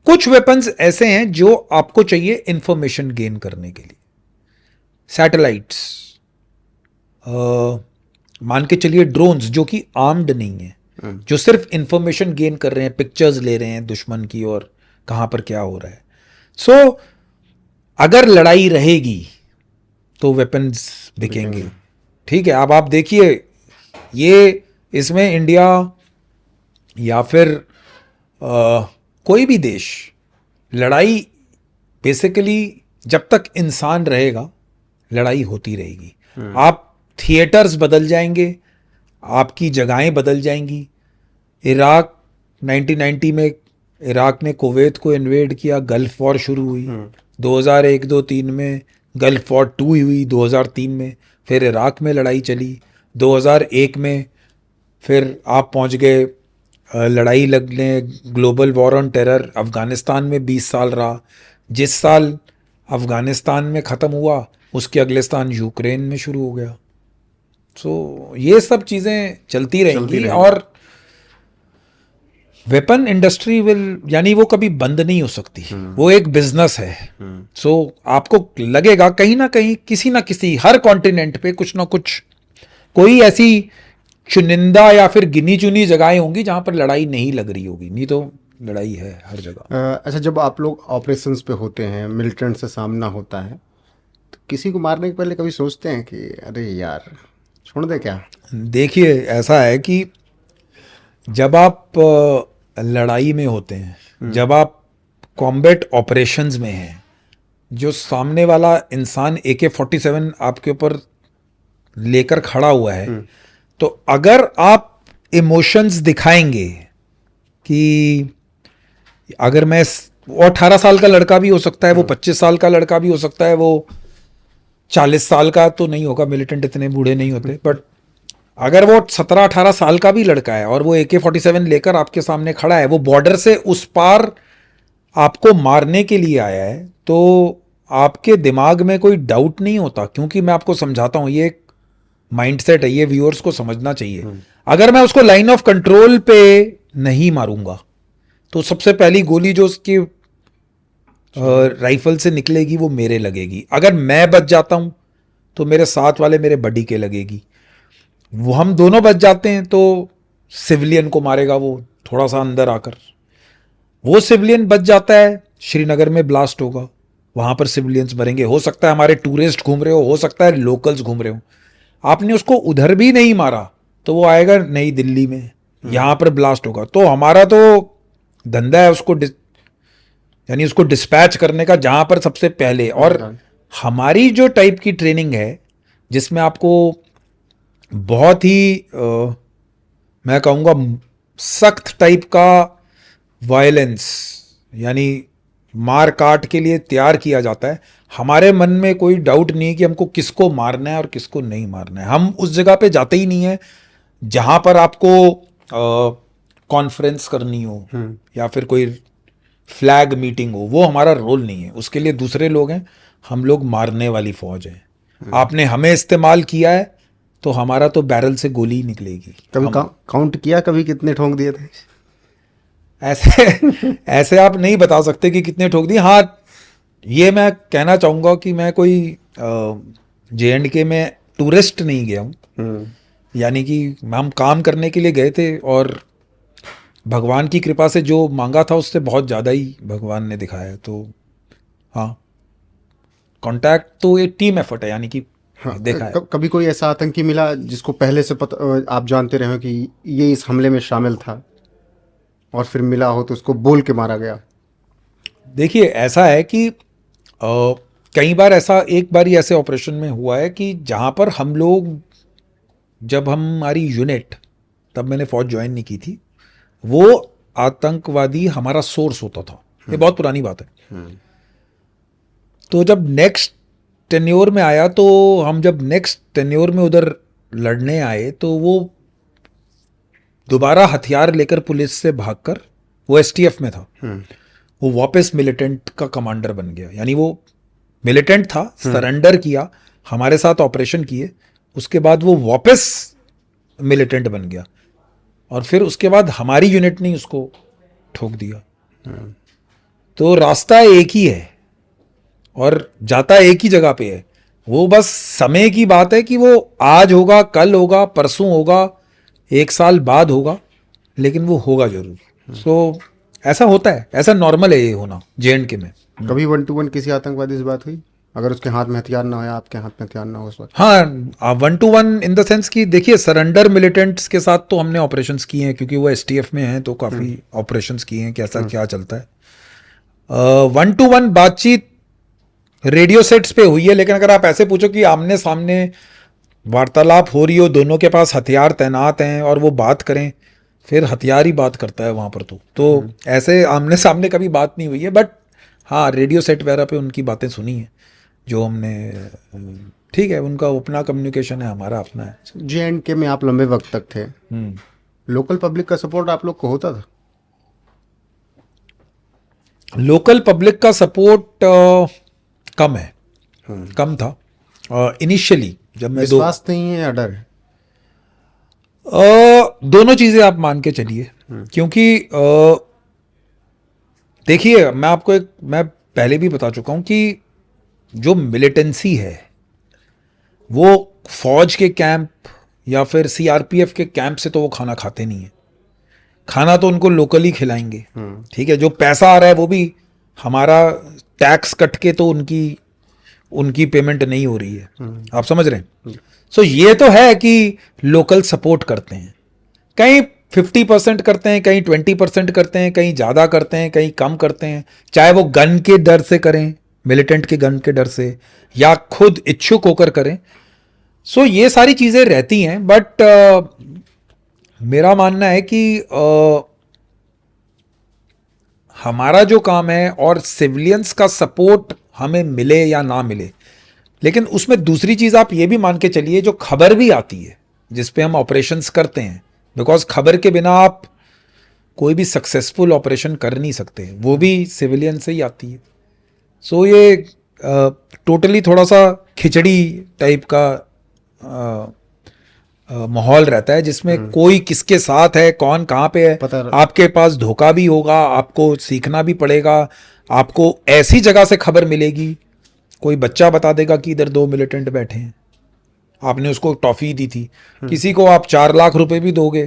कुछ वेपन्स ऐसे हैं जो आपको चाहिए इंफॉर्मेशन गेन करने के लिए। सैटेलाइट्स, मान के चलिए ड्रोन्स, जो कि आर्म्ड नहीं है, जो सिर्फ इंफॉर्मेशन गेन कर रहे हैं, पिक्चर्स ले रहे हैं दुश्मन की और कहां पर क्या हो रहा है। सो अगर लड़ाई रहेगी तो वेपन्स बिकेंगे। ठीक है, अब आप देखिए, ये इसमें इंडिया या फिर कोई भी देश लड़ाई बेसिकली जब तक इंसान रहेगा लड़ाई होती रहेगी। आप थिएटर्स बदल जाएंगे, आपकी जगहें बदल जाएंगी। इराक 1990 में इराक ने कुवैत को इन्वेड किया, गल्फ वॉर शुरू हुई। 2001, 2, 3 में गल्फ वॉर 2 हुई। 2003 में फिर इराक में लड़ाई चली। 2001 में फिर आप पहुंच गए लड़ाई लगने, global war on terror Afghanistan में 20 साल रहा। जिस साल अफगानिस्तान में ख़त्म हुआ उसके अगले स्थान यूक्रेन में शुरू हो गया। सो ये सब चीज़ें चलती रहेंगी और वेपन इंडस्ट्री यानी वो कभी बंद नहीं हो सकती। वो एक बिजनेस है। सो आपको लगेगा कहीं ना कहीं किसी ना किसी हर कॉन्टिनेंट पे कुछ ना कुछ कोई ऐसी चुनिंदा या फिर गिनी चुनी जगहें होंगी जहां पर लड़ाई नहीं लग रही होगी, नहीं तो लड़ाई है हर जगह। अच्छा, जब आप लोग ऑपरेशंस पे होते हैं, मिलिटेंट से सामना होता है, तो किसी को मारने के पहले कभी सोचते हैं कि अरे यार छोड़ दे क्या? देखिए ऐसा है कि जब आप लड़ाई में होते हैं, जब आप कॉम्बैट ऑपरेशंस में हैं, जो सामने वाला इंसान AK-47 आपके ऊपर लेकर खड़ा हुआ है, तो अगर आप इमोशंस दिखाएंगे कि अगर वो 18 साल का लड़का भी हो सकता है, वो 25 साल का लड़का भी हो सकता है, वो 40 साल का तो नहीं होगा, मिलिटेंट इतने बूढ़े नहीं होते, बट अगर वो 17-18 साल का भी लड़का है और वो AK-47 लेकर आपके सामने खड़ा है, वो बॉर्डर से उस पार आपको मारने के लिए आया है, तो आपके दिमाग में कोई डाउट नहीं होता। क्योंकि मैं आपको समझाता हूं, ये एक माइंडसेट है, ये व्यूअर्स को समझना चाहिए। अगर मैं उसको लाइन ऑफ कंट्रोल पे नहीं मारूंगा तो सबसे पहली गोली जो उसकी राइफल से निकलेगी वो मेरे लगेगी। अगर मैं बच जाता हूं तो मेरे साथ वाले मेरे बडी के लगेगी। वो हम दोनों बच जाते हैं तो सिविलियन को मारेगा वो थोड़ा सा अंदर आकर। वो सिविलियन बच जाता है, श्रीनगर में ब्लास्ट होगा, वहां पर सिविलियंस मरेंगे। हो सकता है हमारे टूरिस्ट घूम रहे हो सकता है लोकल्स घूम रहे हो। आपने उसको उधर भी नहीं मारा तो वो आएगा नई दिल्ली में, यहां पर ब्लास्ट होगा। तो हमारा तो धंधा है उसको यानी उसको डिस्पैच करने का जहां पर सबसे पहले। और हमारी जो टाइप की ट्रेनिंग है जिसमें आपको बहुत ही मैं कहूँगा सख्त टाइप का वायलेंस यानी मार काट के लिए तैयार किया जाता है। हमारे मन में कोई डाउट नहीं है कि हमको किसको मारना है और किसको नहीं मारना है। हम उस जगह पे जाते ही नहीं है जहां पर आपको कॉन्फ्रेंस करनी हो या फिर कोई फ्लैग मीटिंग हो, वो हमारा रोल नहीं है। उसके लिए दूसरे लोग हैं, हम लोग मारने वाली फौज है। आपने हमें इस्तेमाल किया है तो हमारा तो बैरल से गोली ही निकलेगी। कभी काउंट किया कभी कितने ठोक दिए थे? ऐसे आप नहीं बता सकते कि कितने ठोक दिए। हाँ, ये मैं कहना चाहूँगा कि मैं कोई JNK में टूरिस्ट नहीं गया हूँ, यानी कि हम काम करने के लिए गए थे और भगवान की कृपा से जो मांगा था उससे बहुत ज़्यादा ही भगवान ने दिखाया। तो हाँ, कांटेक्ट तो एक टीम एफर्ट है, यानी कि हाँ, देखा है। कभी कोई ऐसा आतंकी मिला जिसको पहले से आप जानते रहे हो कि ये इस हमले में शामिल था और फिर मिला हो तो उसको बोल के मारा गया? देखिए ऐसा है कि कई बार एक बार ही ऐसे ऑपरेशन में हुआ है कि जहाँ पर हम लोग, जब हमारी यूनिट, तब मैंने फौज ज्वाइन नहीं की थी, वो आतंकवादी हमारा सोर्स होता था। ये बहुत पुरानी बात है। तो जब नेक्स्ट टेन्योर में आया, तो हम जब नेक्स्ट टेन्योर में उधर लड़ने आए तो वो दोबारा हथियार लेकर पुलिस से भागकर, वो STF में था, वो वापस मिलिटेंट का कमांडर बन गया। यानी वो मिलिटेंट था, सरेंडर किया, हमारे साथ ऑपरेशन किए, उसके बाद वो वापस मिलिटेंट बन गया और फिर उसके बाद हमारी यूनिट ने उसको ठोक दिया। तो रास्ता एक ही है और जाता एक ही जगह पे है। वो बस समय की बात है कि वो आज होगा, कल होगा, परसों होगा, 1 साल बाद होगा, लेकिन वो होगा जरूर। सो ऐसा होता है, ऐसा नॉर्मल है ये होना JNK में। कभी 1 to 1 किसी आतंकवादी से बात हुई, अगर उसके हाथ में हथियार ना हो या आपके हाथ में हथियार ना हो उस वक्त? हाँ, 1 to 1 इन द सेंस कि देखिए, सरेंडर मिलिटेंट्स के साथ तो हमने ऑपरेशंस किए हैं, क्योंकि वो STF में हैं, तो काफ़ी ऑपरेशंस किए हैं, कैसा क्या चलता है। 1 to 1 बातचीत रेडियो सेट्स पे हुई है, लेकिन अगर आप ऐसे पूछो कि आमने सामने वार्तालाप हो रही हो, दोनों के पास हथियार तैनात हैं और वो बात करें, फिर हथियार ही बात करता है वहां पर। तो ऐसे आमने सामने कभी बात नहीं हुई है, बट हाँ रेडियो सेट वगैरह पे उनकी बातें सुनी है जो हमने। ठीक है, उनका अपना कम्युनिकेशन है, हमारा अपना है। J&K में आप लंबे वक्त तक थे, हम्म। लोकल पब्लिक का सपोर्ट आप लोग को होता था? लोकल पब्लिक का सपोर्ट कम है, कम था इनिशियली जब मैं विश्वास नहीं है या डर है? दोनों चीजें आप मान के चलिए, क्योंकि देखिए मैं पहले भी बता चुका हूं कि जो मिलिटेंसी है वो फौज के कैंप या फिर सीआरपीएफ के कैंप से तो वो खाना खाते नहीं है। खाना तो उनको लोकली खिलाएंगे, ठीक है। जो पैसा आ रहा है वो भी हमारा टैक्स कट के तो उनकी पेमेंट नहीं हो रही है, आप समझ रहे हैं। सो ये तो है कि लोकल सपोर्ट करते हैं, कहीं 50% करते हैं, कहीं 20% करते हैं, कहीं ज़्यादा करते हैं, कहीं कम करते हैं, चाहे वो गन के डर से करें, मिलिटेंट के गन के डर से, या खुद इच्छुक होकर करें। सो ये सारी चीज़ें रहती हैं, बट मेरा मानना है कि हमारा जो काम है और सिविलियंस का सपोर्ट हमें मिले या ना मिले, लेकिन उसमें दूसरी चीज़ आप ये भी मान के चलिए, जो खबर भी आती है जिस पे हम ऑपरेशंस करते हैं, बिकॉज खबर के बिना आप कोई भी सक्सेसफुल ऑपरेशन कर नहीं सकते, वो भी सिविलियन से ही आती है। सो ये टोटली थोड़ा सा खिचड़ी टाइप का माहौल रहता है, जिसमें कोई किसके साथ है, कौन कहाँ पे है, आपके पास धोखा भी होगा, आपको सीखना भी पड़ेगा। आपको ऐसी जगह से खबर मिलेगी, कोई बच्चा बता देगा कि इधर 2 मिलिटेंट बैठे हैं, आपने उसको टॉफी दी थी, किसी को आप 4 लाख रुपए भी दोगे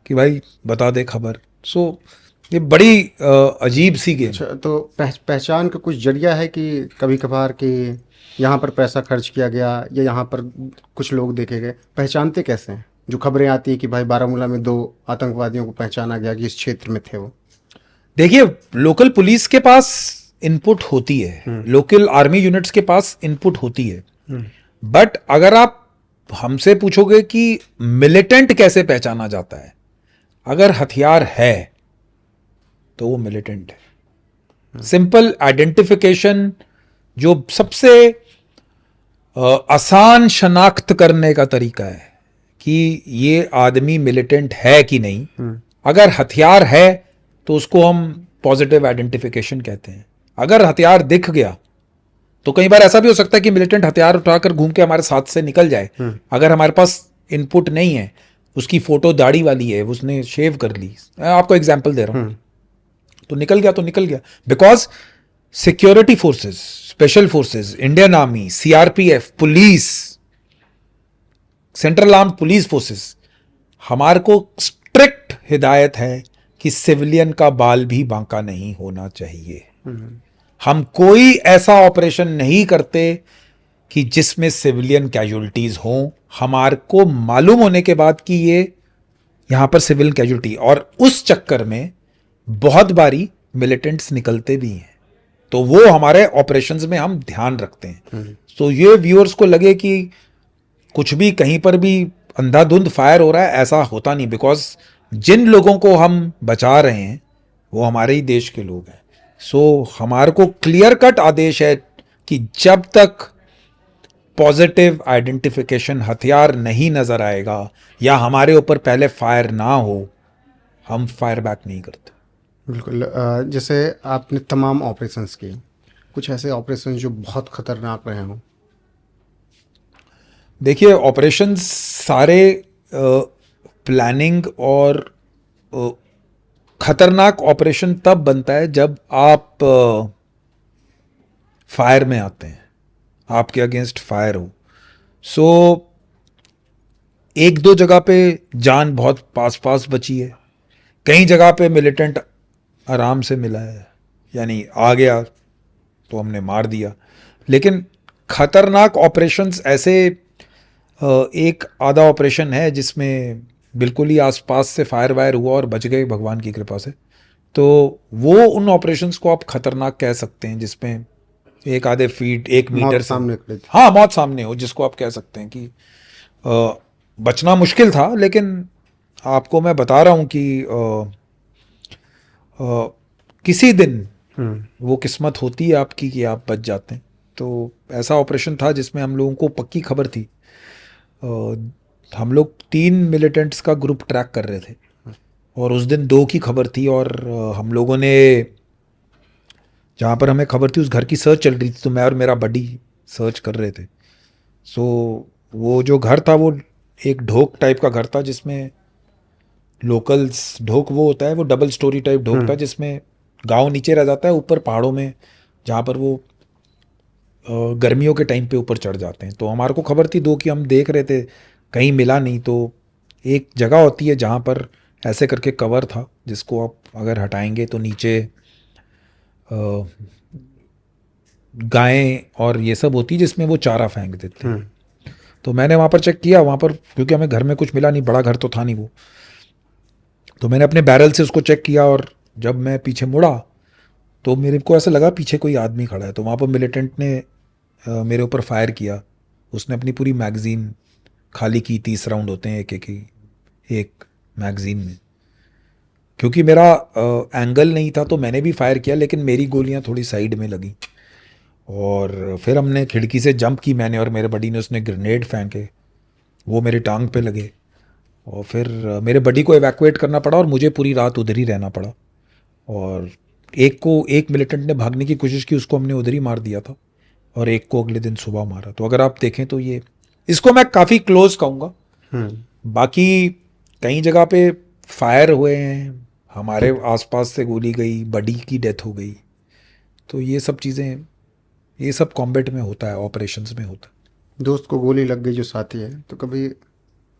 कि भाई बता दे खबर। सो ये बड़ी अजीब सी गेम। अच्छा, तो पहचान का कुछ जरिया है कि कभी कभार कि यहाँ पर पैसा खर्च किया गया या यहाँ पर कुछ लोग देखे गए, पहचानते कैसे हैं? जो खबरें आती है कि भाई बारामूला में 2 आतंकवादियों को पहचाना गया कि इस क्षेत्र में थे वो। देखिए, लोकल पुलिस के पास इनपुट होती है, लोकल आर्मी यूनिट्स के पास इनपुट होती है, बट अगर आप हमसे पूछोगे कि मिलिटेंट कैसे पहचाना जाता है, अगर हथियार है तो वो मिलिटेंट है। सिंपल आइडेंटिफिकेशन, जो सबसे आसान शनाख्त करने का तरीका है कि ये आदमी मिलिटेंट है कि नहीं। अगर हथियार है तो उसको हम पॉजिटिव आइडेंटिफिकेशन कहते हैं। अगर हथियार दिख गया तो कई बार ऐसा भी हो सकता है कि मिलिटेंट हथियार उठाकर घूम के हमारे साथ से निकल जाए, अगर हमारे पास इनपुट नहीं है, उसकी फोटो दाढ़ी वाली है, उसने शेव कर ली, आपको एग्जांपल दे रहा हूं, तो निकल गया, because security forces, special forces, Indian army, CRPF, police, central armed police forces, हमारे को स्ट्रिक्ट हिदायत है कि सिविलियन का बाल भी बांका नहीं होना चाहिए। हम कोई ऐसा ऑपरेशन नहीं करते कि जिसमें सिविलियन कैजुअलिटीज हों, हमारे को मालूम होने के बाद कि ये यहां पर सिविल कैजुअलिटी, और उस चक्कर में बहुत बारी मिलिटेंट्स निकलते भी हैं, तो वो हमारे ऑपरेशंस में हम ध्यान रखते हैं। तो ये व्यूअर्स को लगे कि कुछ भी कहीं पर भी अंधाधुंध फायर हो रहा है, ऐसा होता नहीं, बिकॉज जिन लोगों को हम बचा रहे हैं वो हमारे ही देश के लोग हैं। सो हमारे को क्लियर कट आदेश है कि जब तक पॉजिटिव आइडेंटिफिकेशन हथियार नहीं नजर आएगा या हमारे ऊपर पहले फायर ना हो, हम फायर बैक नहीं करते। बिल्कुल। जैसे आपने तमाम ऑपरेशंस की, कुछ ऐसे ऑपरेशन जो बहुत खतरनाक रहे हों? देखिए, ऑपरेशंस सारे प्लानिंग और खतरनाक ऑपरेशन तब बनता है जब आप फायर में आते हैं, आपके अगेंस्ट फायर हो। सो 1-2 जगह पे जान बहुत पास बची है, कई जगह पे मिलिटेंट आराम से मिला है, यानी आ गया तो हमने मार दिया। लेकिन खतरनाक ऑपरेशंस ऐसे एक आधा ऑपरेशन है जिसमें बिल्कुल ही आसपास से फायर वायर हुआ और बच गए भगवान की कृपा से, तो वो उन ऑपरेशंस को आप खतरनाक कह सकते हैं, जिसमें एक आधे फीट, 1 मीटर मौत से। सामने खड़ी थी। हाँ, मौत सामने हो, जिसको आप कह सकते हैं कि बचना मुश्किल था। लेकिन आपको मैं बता रहा हूँ कि किसी दिन वो किस्मत होती है आपकी कि आप बच जाते हैं। तो ऐसा ऑपरेशन था जिसमें हम लोगों को पक्की खबर थी। हम लोग 3 मिलिटेंट्स का ग्रुप ट्रैक कर रहे थे और उस दिन 2 की खबर थी। और हम लोगों ने, जहाँ पर हमें खबर थी उस घर की सर्च चल रही थी, तो मैं और मेरा बडी सर्च कर रहे थे। सो वो जो घर था वो एक ढोक टाइप का घर था, जिसमें लोकल्स, ढोक वो होता है, वो डबल स्टोरी टाइप ढोक था, जिसमें गांव नीचे रह जाता है, ऊपर पहाड़ों में जहाँ पर वो गर्मियों के टाइम पे ऊपर चढ़ जाते हैं। तो हमारे को खबर थी 2 की, हम देख रहे थे, कहीं मिला नहीं। तो एक जगह होती है जहाँ पर ऐसे करके कवर था, जिसको आप अगर हटाएंगे तो नीचे गायें और ये सब होती, जिसमें वो चारा फेंक देते हैं। तो मैंने वहाँ पर चेक किया, वहाँ पर क्योंकि हमें घर में कुछ मिला नहीं, बड़ा घर तो था नहीं वो, तो मैंने अपने बैरल से उसको चेक किया। और जब मैं पीछे मुड़ा तो मेरे को ऐसा लगा पीछे कोई आदमी खड़ा है। तो वहाँ पर मिलिटेंट ने मेरे ऊपर फायर किया। उसने अपनी पूरी मैगजीन खाली की, 30 राउंड होते हैं एक मैगजीन में। क्योंकि मेरा एंगल नहीं था तो मैंने भी फायर किया, लेकिन मेरी गोलियां थोड़ी साइड में लगी। और फिर हमने खिड़की से जंप की, मैंने और मेरे बडी ने, उसने ग्रेनेड फेंके, वो मेरे टांग पे लगे। और फिर मेरे बडी को एवैक्यूएट करना पड़ा और मुझे पूरी रात उधर ही रहना पड़ा। और एक मिलिटेंट ने भागने की कोशिश की, उसको हमने उधर ही मार दिया था। और एक को अगले दिन सुबह मारा। तो अगर आप देखें तो ये, इसको मैं काफ़ी क्लोज कहूँगा। बाकी कई जगह पे फायर हुए हैं, हमारे आसपास से गोली गई, बडी की डेथ हो गई। तो ये सब चीज़ें, ये सब कॉम्बैट में होता है, ऑपरेशंस में होता है। दोस्त को गोली लग गई जो साथी है, तो कभी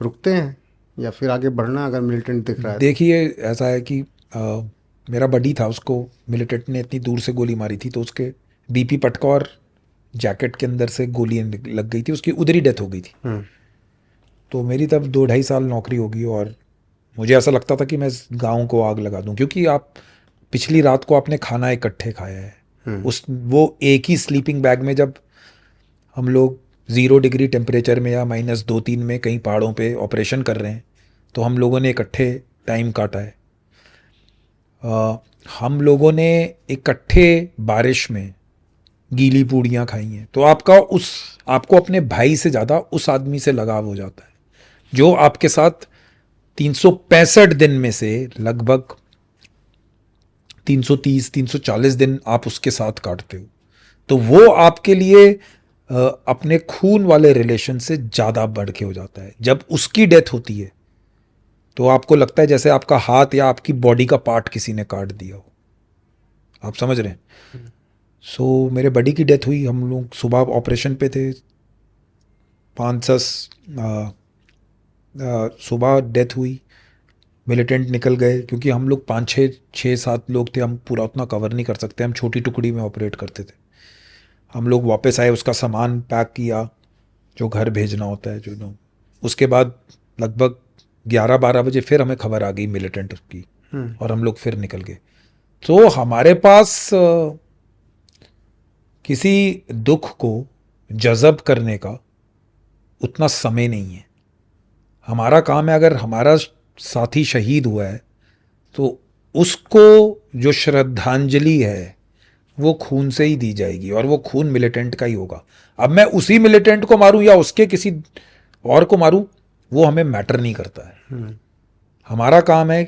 रुकते हैं या फिर आगे बढ़ना अगर मिलिटेंट दिख रहा है तो? देखिए, ऐसा है कि मेरा बडी था, उसको मिलिटेंट ने इतनी दूर से गोली मारी थी, तो उसके बीपी पटका और जैकेट के अंदर से गोली लग गई थी, उसकी उधर ही डेथ हो गई थी। तो मेरी तब 2-2.5 साल नौकरी होगी और मुझे ऐसा लगता था कि मैं इस गाँव को आग लगा दूं, क्योंकि आप पिछली रात को आपने खाना इकट्ठे खाया है। उस वो एक ही स्लीपिंग बैग में, जब हम लोग 0 डिग्री टेम्परेचर में या -2-3 में कहीं पहाड़ों पे ऑपरेशन कर रहे हैं, तो हम लोगों ने इकट्ठे टाइम काटा है। हम लोगों ने इकट्ठे बारिश में गीली पूड़ियाँ खाई हैं। तो आपको अपने भाई से ज़्यादा उस आदमी से लगाव हो जाता है जो आपके साथ 365 दिन में से लगभग 330-340 दिन आप उसके साथ काटते हो। तो वो आपके लिए अपने खून वाले रिलेशन से ज़्यादा बढ़ के हो जाता है। जब उसकी डेथ होती है तो आपको लगता है जैसे आपका हाथ या आपकी बॉडी का पार्ट किसी ने काट दिया हो। आप समझ रहे हैं? सो मेरे बडी की डेथ हुई, हम लोग सुबह ऑपरेशन पे थे, 5-10 सुबह डेथ हुई, मिलिटेंट निकल गए। क्योंकि हम लोग 5-6-7 लोग थे, हम पूरा उतना कवर नहीं कर सकते, हम छोटी टुकड़ी में ऑपरेट करते थे। हम लोग वापस आए, उसका सामान पैक किया जो घर भेजना होता है, जो उसके बाद लगभग 11-12 बजे फिर हमें खबर आ गई मिलिटेंट की, और हम लोग फिर निकल गए। तो हमारे पास किसी दुख को जज़ब करने का उतना समय नहीं है। हमारा काम है, अगर हमारा साथी शहीद हुआ है तो उसको जो श्रद्धांजलि है वो खून से ही दी जाएगी, और वो खून मिलिटेंट का ही होगा। अब मैं उसी मिलिटेंट को मारूं या उसके किसी और को मारूं, वो हमें मैटर नहीं करता है। हमारा काम है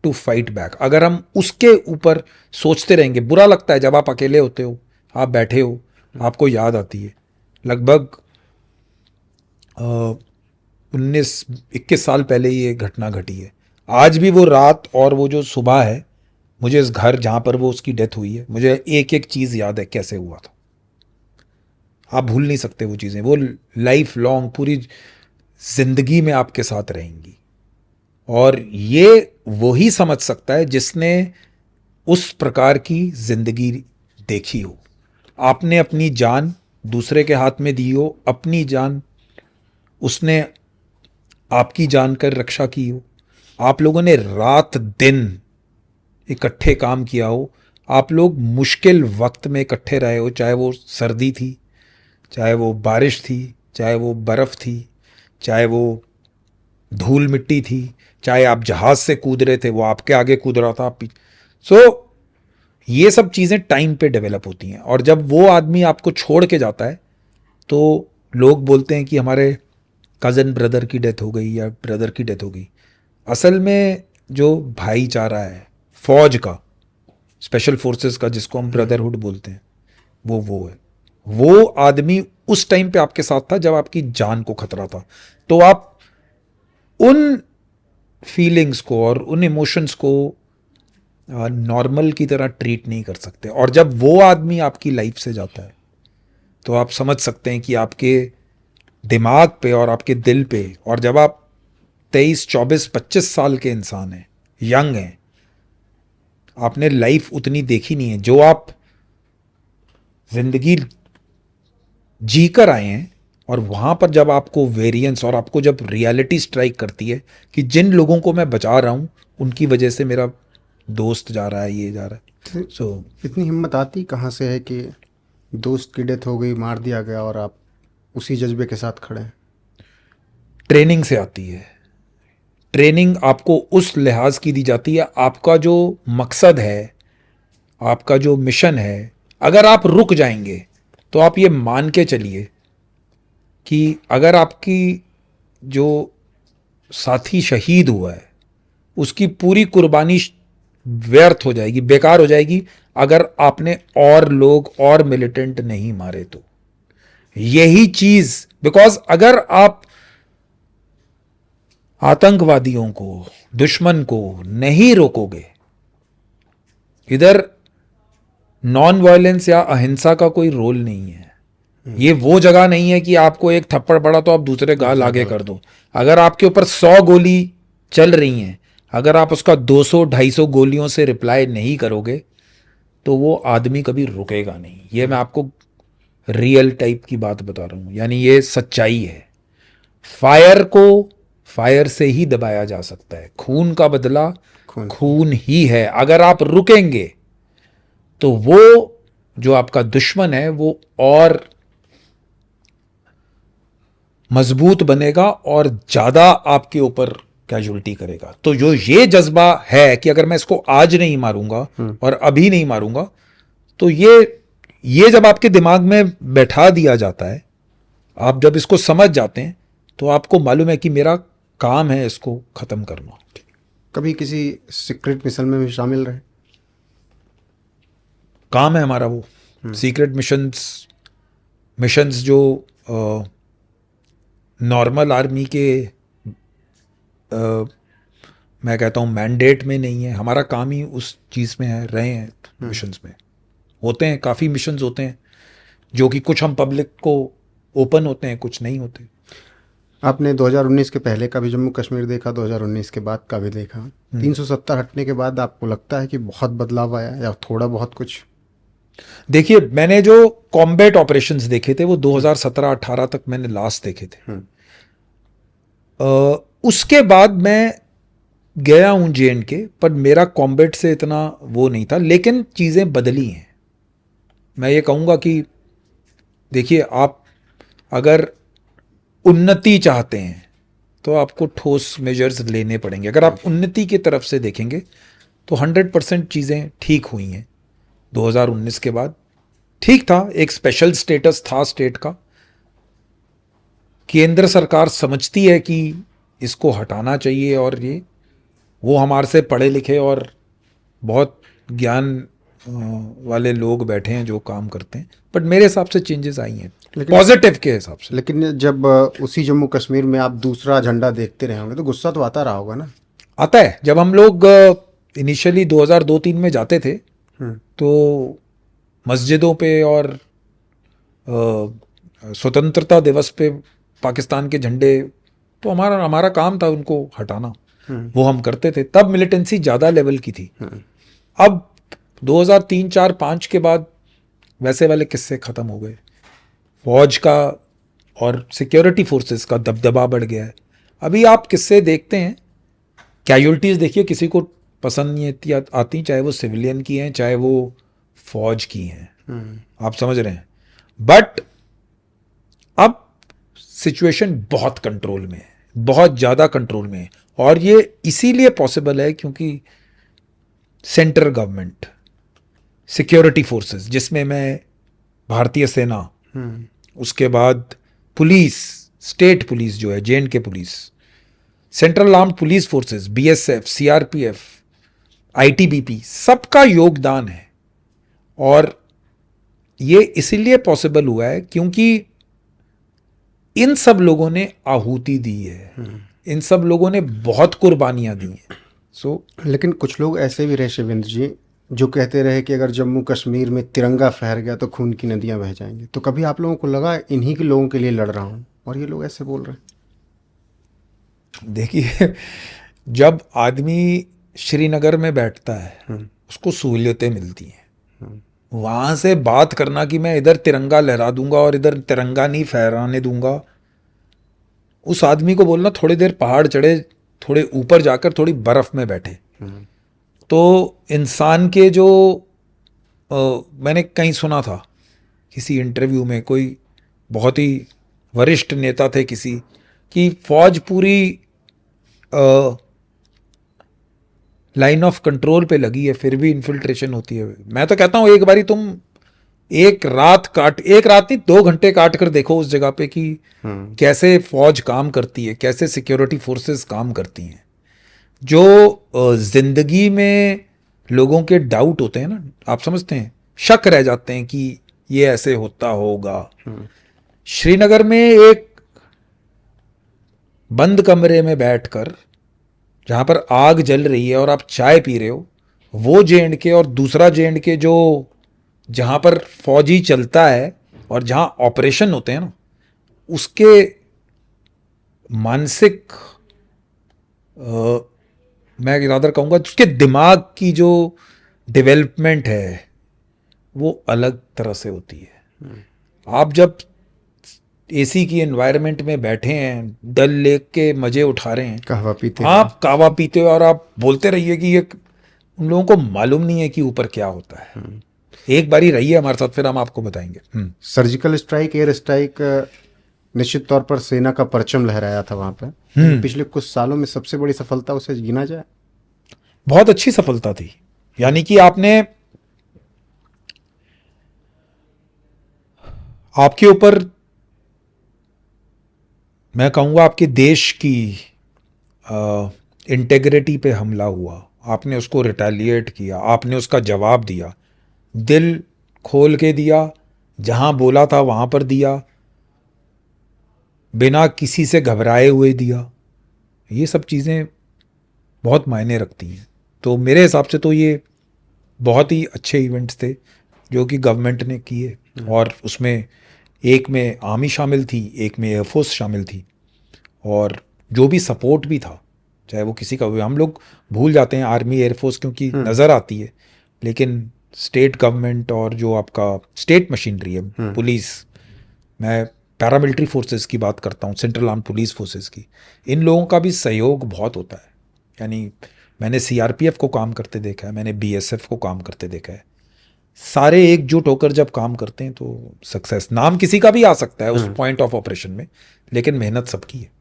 टू फाइट बैक। अगर हम उसके ऊपर सोचते रहेंगे, बुरा लगता है जब आप अकेले होते हो, आप बैठे हो, आपको याद आती है। लगभग 19-21 साल पहले ये घटना घटी है। आज भी वो रात और वो जो सुबह है, मुझे इस घर जहाँ पर वो उसकी डेथ हुई है, मुझे एक एक चीज़ याद है कैसे हुआ था। आप भूल नहीं सकते वो चीज़ें, वो लाइफ लॉन्ग, पूरी जिंदगी में आपके साथ रहेंगी। और ये वही समझ सकता है जिसने उस प्रकार की जिंदगी देखी हो। आपने अपनी जान दूसरे के हाथ में दी हो, अपनी जान उसने आपकी जान कर रक्षा की हो, आप लोगों ने रात दिन इकट्ठे काम किया हो, आप लोग मुश्किल वक्त में इकट्ठे रहे हो, चाहे वो सर्दी थी, चाहे वो बारिश थी, चाहे वो बर्फ़ थी, चाहे वो धूल मिट्टी थी, चाहे आप जहाज़ से कूद रहे थे, वो आपके आगे कूद रहा था, आप पीछे। सो ये सब चीज़ें टाइम पे डेवलप होती हैं, और जब वो आदमी आपको छोड़ के जाता है तो लोग बोलते हैं कि हमारे कज़न ब्रदर की डेथ हो गई या ब्रदर की डेथ हो गई। असल में जो भाईचारा है फौज का, स्पेशल फोर्सेस का, जिसको हम ब्रदरहुड बोलते हैं, वो है। वो आदमी उस टाइम पे आपके साथ था जब आपकी जान को खतरा था। तो आप उन फीलिंग्स को और उन इमोशंस को नॉर्मल की तरह ट्रीट नहीं कर सकते, और जब वो आदमी आपकी लाइफ से जाता है तो आप समझ सकते हैं कि आपके दिमाग पे और आपके दिल पे, और जब आप 23, 24, 25 साल के इंसान हैं, यंग हैं, आपने लाइफ उतनी देखी नहीं है, जो आप जिंदगी जी कर आए हैं, और वहाँ पर जब आपको वेरिएंस और आपको जब रियलिटी स्ट्राइक करती है कि जिन लोगों को मैं बचा रहा हूँ उनकी वजह से मेरा दोस्त जा रहा है, ये जा रहा है। सो इतनी हिम्मत आती कहाँ से है कि दोस्त की डेथ हो गई, मार दिया गया, और आप उसी जज्बे के साथ खड़े हैं? ट्रेनिंग से आती है। ट्रेनिंग आपको उस लिहाज की दी जाती है, आपका जो मकसद है, आपका जो मिशन है, अगर आप रुक जाएंगे तो आप ये मान के चलिए कि अगर आपकी जो साथी शहीद हुआ है उसकी पूरी कुर्बानी व्यर्थ हो जाएगी, बेकार हो जाएगी, अगर आपने और लोग और मिलिटेंट नहीं मारे तो। यही चीज, बिकॉज अगर आप आतंकवादियों को, दुश्मन को नहीं रोकोगे, इधर नॉन वायलेंस या अहिंसा का कोई रोल नहीं है। ये वो जगह नहीं है कि आपको एक थप्पड़ पड़ा तो आप दूसरे गाल आगे कर दो। अगर आपके ऊपर 100 गोली चल रही हैं, अगर आप उसका 200-250 गोलियों से रिप्लाई नहीं करोगे तो वो आदमी कभी रुकेगा नहीं। ये मैं आपको रियल टाइप की बात बता रहा हूँ, यानी ये सच्चाई है। फायर को फायर से ही दबाया जा सकता है, खून का बदला खून ही है। अगर आप रुकेंगे तो वो जो आपका दुश्मन है वो और मजबूत बनेगा और ज्यादा आपके ऊपर कैजुअल्टी करेगा। तो जो ये जज्बा है कि अगर मैं इसको आज नहीं मारूंगा और अभी नहीं मारूंगा, तो ये जब आपके दिमाग में बैठा दिया जाता है, आप जब इसको समझ जाते हैं तो आपको मालूम है कि मेरा काम है इसको खत्म करना। कभी किसी सीक्रेट मिशन में भी शामिल रहे? काम है हमारा वो सीक्रेट मिशंस जो नॉर्मल आर्मी के मैं कहता हूँ मैंडेट में नहीं है। हमारा काम ही उस चीज़ में है, रहे हैं मिशंस में। होते हैं काफ़ी मिशंस होते हैं जो कि कुछ हम पब्लिक को ओपन होते हैं, कुछ नहीं होते। आपने 2019 के पहले का भी जम्मू कश्मीर देखा, 2019 के बाद का भी देखा। 370 हटने के बाद आपको लगता है कि बहुत बदलाव आया या थोड़ा बहुत कुछ? देखिए, मैंने जो कॉम्बैट ऑपरेशंस देखे थे वो 2017-18 तक मैंने लास्ट देखे थे। उसके बाद मैं गया हूं J&K, पर मेरा कॉम्बैट से इतना वो नहीं था, लेकिन चीज़ें बदली हैं। मैं ये कहूँगा कि देखिए, आप अगर उन्नति चाहते हैं तो आपको ठोस मेजर्स लेने पड़ेंगे। अगर आप उन्नति की तरफ से देखेंगे तो 100% चीज़ें ठीक हुई हैं 2019 के बाद। ठीक था, एक स्पेशल स्टेटस था स्टेट का। केंद्र सरकार समझती है कि इसको हटाना चाहिए, और ये वो हमारे से पढ़े लिखे और बहुत ज्ञान वाले लोग बैठे हैं जो काम करते हैं। बट मेरे हिसाब से चेंजेस आई हैं पॉजिटिव के हिसाब से। लेकिन जब उसी जम्मू कश्मीर में आप दूसरा झंडा देखते रहे होंगे तो गुस्सा तो आता रहा होगा ना? आता है। जब हम लोग इनिशियली 2002-3 में जाते थे तो मस्जिदों पे और स्वतंत्रता दिवस पे पाकिस्तान के झंडे, तो हमारा काम था उनको हटाना। वो हम करते थे। तब मिलिटेंसी ज़्यादा लेवल की थी। अब 2003, 4, 5 के बाद वैसे वाले किस्से ख़त्म हो गए। फौज का और सिक्योरिटी फोर्सेस का दबदबा बढ़ गया है। अभी आप किस्से देखते हैं, कैजुअल्टीज़ देखिए, किसी को पसंद नहीं आती, चाहे वो सिविलियन की हैं चाहे वो फौज की हैं। आप समझ रहे हैं। बट अब सिचुएशन बहुत कंट्रोल में है, बहुत ज़्यादा कंट्रोल में है, और ये इसीलिए पॉसिबल है क्योंकि सेंट्रल गवर्नमेंट, सिक्योरिटी फोर्सेस जिसमें मैं भारतीय सेना, उसके बाद पुलिस, स्टेट पुलिस जो है J&K police, central armed police forces, BSF, CRPF, ITBP, सबका योगदान है। और ये इसीलिए पॉसिबल हुआ है क्योंकि इन सब लोगों ने आहुति दी है, इन सब लोगों ने बहुत कुर्बानियां दी हैं। लेकिन कुछ लोग ऐसे भी रहे शिवेंद्र जी जो कहते रहे कि अगर जम्मू कश्मीर में तिरंगा फहर गया तो खून की नदियां बह जाएंगी। तो कभी आप लोगों को लगा इन्हीं के लोगों के लिए लड़ रहा हूं और ये लोग ऐसे बोल रहे हैं? देखिए, जब आदमी श्रीनगर में बैठता है उसको सहूलियतें मिलती हैं, वहां से बात करना कि मैं इधर तिरंगा लहरा दूंगा और इधर तिरंगा नहीं फहराने दूंगा, उस आदमी को बोलना थोड़ी देर पहाड़ चढ़े, थोड़े ऊपर जाकर थोड़ी बर्फ में बैठे। तो इंसान के जो मैंने कहीं सुना था किसी इंटरव्यू में, कोई बहुत ही वरिष्ठ नेता थे किसी, कि फौज पूरी लाइन ऑफ कंट्रोल पे लगी है फिर भी इन्फिल्ट्रेशन होती है। मैं तो कहता हूं एक बारी तुम एक रात नहीं 2 घंटे काट कर देखो उस जगह पे कि कैसे फौज काम करती है, कैसे सिक्योरिटी फोर्सेस काम करती हैं। जो जिंदगी में लोगों के डाउट होते हैं ना, आप समझते हैं, शक रह जाते हैं कि ये ऐसे होता होगा। श्रीनगर में एक बंद कमरे में बैठकर जहां पर आग जल रही है और आप चाय पी रहे हो, वो J&K और दूसरा J&K जो जहां पर फौजी चलता है और जहां ऑपरेशन होते हैं ना, उसके मानसिक मैं इरादा कहूंगा उसके दिमाग की जो डेवलपमेंट है वो अलग तरह से होती है। आप जब AC की एनवायरनमेंट में बैठे हैं, डल लेक के मजे उठा रहे हैं, कहवा पीते आप कहवा पीते हो और आप बोलते रहिए कि ये, उन लोगों को मालूम नहीं है कि ऊपर क्या होता है। एक बारी रहिए हमारे साथ, फिर हम आपको बताएंगे। सर्जिकल स्ट्राइक, एयर स्ट्राइक निश्चित तौर पर सेना का परचम लहराया था वहां पर। पिछले कुछ सालों में सबसे बड़ी सफलता उसे गिना जाए? बहुत अच्छी सफलता थी। यानी कि आपके ऊपर, मैं कहूंगा आपके देश की इंटेग्रिटी पे हमला हुआ, आपने उसको रिटेलिएट किया, आपने उसका जवाब दिया, दिल खोल के दिया, जहां बोला था वहां पर दिया, बिना किसी से घबराए हुए दिया। ये सब चीज़ें बहुत मायने रखती हैं। तो मेरे हिसाब से तो ये बहुत ही अच्छे इवेंट्स थे जो कि गवर्नमेंट ने किए, और उसमें एक में आर्मी शामिल थी, एक में एयरफोर्स शामिल थी, और जो भी सपोर्ट भी था, चाहे वो किसी का, हम लोग भूल जाते हैं आर्मी एयरफोर्स क्योंकि नज़र आती है, लेकिन स्टेट गवर्नमेंट और जो आपका स्टेट मशीनरी है, पुलिस, मैं पैरामिलिट्री फोर्सेस की बात करता हूँ, सेंट्रल आर्म पुलिस फोर्सेस की, इन लोगों का भी सहयोग बहुत होता है। यानी मैंने CRPF को काम करते देखा है, मैंने BSF को काम करते देखा है। सारे एकजुट होकर जब काम करते हैं तो सक्सेस, नाम किसी का भी आ सकता है उस पॉइंट ऑफ ऑपरेशन में, लेकिन मेहनत सबकी है।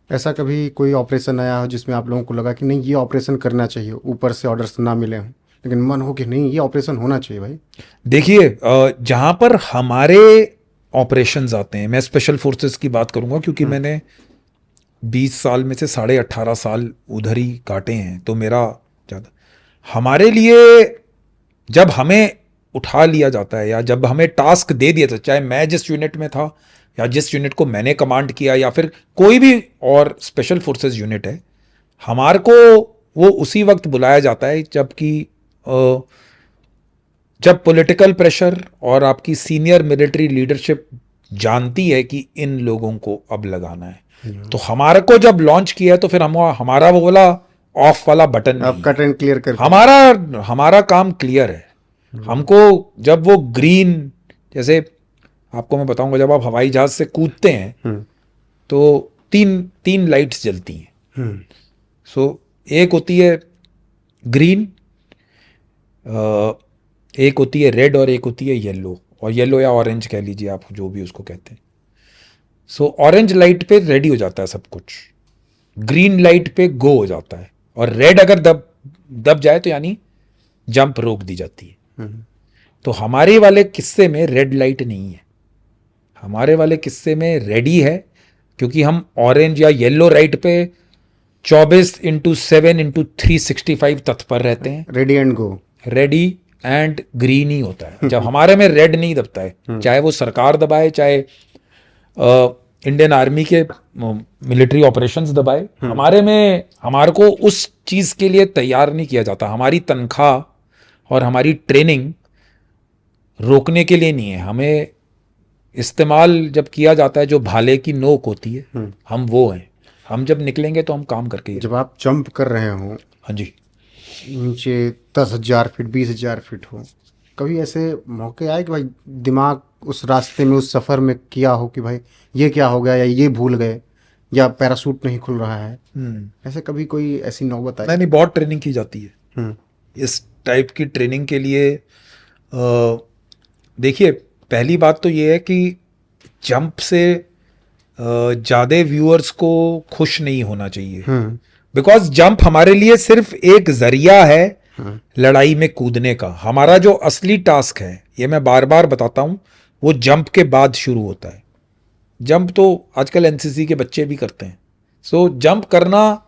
ऐसा कभी कोई ऑपरेशन आया हो जिसमें आप लोगों को लगा कि नहीं ये ऑपरेशन करना चाहिए, ऊपर से ऑर्डर्स ना मिले हों, लेकिन मन हो कि नहीं ये ऑपरेशन होना चाहिए भाई? देखिए, जहां पर हमारे ऑपरेशंस आते हैं, मैं स्पेशल फोर्सेस की बात करूंगा क्योंकि मैंने 20 साल में से 18.5 साल उधर ही काटे हैं, तो मेरा ज़्यादा, हमारे लिए जब हमें उठा लिया जाता है या जब हमें टास्क दे दिया जाता है, चाहे मैं जिस यूनिट में था या जिस यूनिट को मैंने कमांड किया या फिर कोई भी और स्पेशल फोर्सेस यूनिट है, हमारे को वो उसी वक्त बुलाया जाता है जब पॉलिटिकल प्रेशर और आपकी सीनियर मिलिट्री लीडरशिप जानती है कि इन लोगों को अब लगाना है। तो हमारे को जब लॉन्च किया है तो फिर हमारा वो वाला ऑफ वाला बटन आप कट एंड क्लियर कर, हमारा काम क्लियर है। हमको जब वो ग्रीन, जैसे आपको मैं बताऊंगा, जब आप हवाई जहाज से कूदते हैं तो तीन लाइट्स जलती हैं। सो एक होती है ग्रीन, एक होती है रेड और एक होती है येलो, और येलो या ऑरेंज कह लीजिए आप, जो भी उसको कहते हैं। सो ऑरेंज लाइट पे रेडी हो जाता है सब कुछ, ग्रीन लाइट पे गो हो जाता है, और रेड अगर दब जाए तो यानी जंप रोक दी जाती है। तो हमारे वाले किस्से में रेड लाइट नहीं है, हमारे वाले किस्से में रेडी है, क्योंकि हम ऑरेंज या येलो लाइट पे 24/7/365 तत्पर रहते हैं। Ready and go. Ready and green ही होता है जब हमारे में रेड नहीं दबता है, चाहे वो सरकार दबाए, चाहे इंडियन आर्मी के मिलिट्री ऑपरेशंस दबाए, हमारे में हमारे को उस चीज के लिए तैयार नहीं किया जाता। हमारी तनख्वाह और हमारी ट्रेनिंग रोकने के लिए नहीं है, हमें इस्तेमाल जब किया जाता है जो भाले की नोक होती है, हम वो हैं। हम जब निकलेंगे तो हम काम करके ही। जब आप जंप कर रहे हो हाँ जी, नीचे 10,000 फीट 20,000 फीट हो, कभी ऐसे मौके आए कि भाई दिमाग उस रास्ते में उस सफ़र में किया हो कि भाई ये क्या हो गया, या ये भूल गए, या पैराशूट नहीं खुल रहा है, ऐसे कभी कोई ऐसी नौबत आई? नहीं, बहुत ट्रेनिंग की जाती है हम्म, इस टाइप की ट्रेनिंग के लिए। देखिए, पहली बात तो ये है कि जंप से ज़्यादा व्यूअर्स को खुश नहीं होना चाहिए, बिकॉज जंप हमारे लिए सिर्फ एक जरिया है लड़ाई में कूदने का। हमारा जो असली टास्क है, ये मैं बार बार बताता हूँ, वो जंप के बाद शुरू होता है। जंप तो आजकल एनसीसी के बच्चे भी करते हैं। सो जंप करना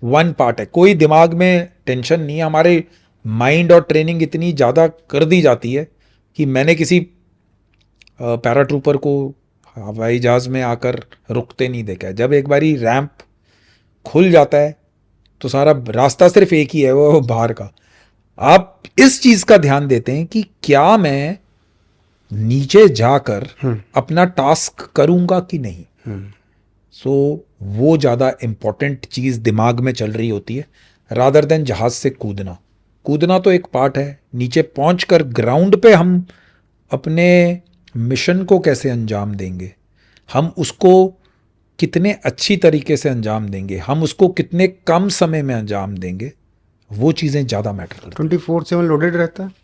वन पार्ट है, कोई दिमाग में टेंशन नहीं है। हमारे माइंड और ट्रेनिंग इतनी ज़्यादा कर दी जाती है कि मैंने किसी पैराट्रूपर को हवाई जहाज़ में आकर रुकते नहीं देखा है। जब एक बारी रैंप खुल जाता है तो सारा रास्ता सिर्फ एक ही है, वो बाहर का। आप इस चीज़ का ध्यान देते हैं कि क्या मैं नीचे जाकर अपना टास्क करूंगा कि नहीं। सो वो ज़्यादा इम्पोर्टेंट चीज़ दिमाग में चल रही होती है, रादर देन जहाज़ से कूदना। कूदना तो एक पार्ट है, नीचे पहुंचकर ग्राउंड पे हम अपने मिशन को कैसे अंजाम देंगे, हम उसको कितने अच्छी तरीके से अंजाम देंगे, हम उसको कितने कम समय में अंजाम देंगे, वो चीज़ें ज़्यादा मैटर करती 24/7 लोडेड रहता है। हैं।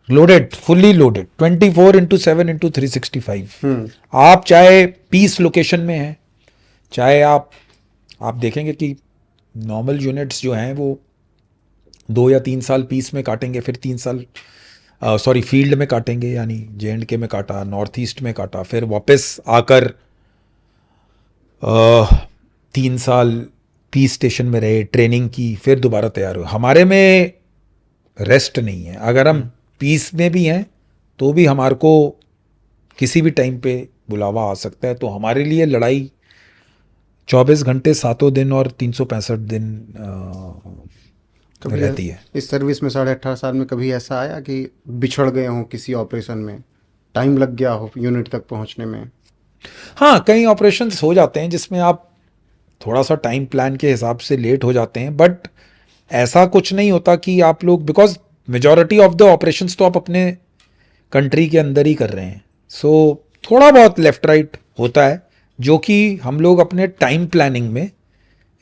Loaded, fully loaded, 24/7/365। आप चाहे पीस लोकेशन में हैं, चाहे आप देखेंगे कि नॉर्मल यूनिट्स जो हैं वो 2 या 3 साल पीस में काटेंगे, फिर 3 साल फील्ड में काटेंगे, यानी JNK में काटा, नॉर्थ ईस्ट में काटा, फिर वापस आकर 3 साल पीस स्टेशन में रहे, ट्रेनिंग की, फिर दोबारा तैयार हुए। हमारे में रेस्ट नहीं है। अगर हम पीस में भी हैं तो भी हमारे को किसी भी टाइम पे बुलावा आ सकता है। तो हमारे लिए लड़ाई 24 घंटे 7 दिन और 365 दिन कभी रहती है। इस सर्विस में 18.5 साल में कभी ऐसा आया कि बिछड़ गए हों किसी ऑपरेशन में, टाइम लग गया हो यूनिट तक पहुंचने में? हाँ, कई ऑपरेशंस हो जाते हैं जिसमें आप थोड़ा सा टाइम प्लान के हिसाब से लेट हो जाते हैं, बट ऐसा कुछ नहीं होता कि आप लोग, because majority of the operations तो आप अपने कंट्री के अंदर ही कर रहे हैं। सो थोड़ा बहुत लेफ्ट राइट होता है, जो कि हम लोग अपने टाइम प्लानिंग में,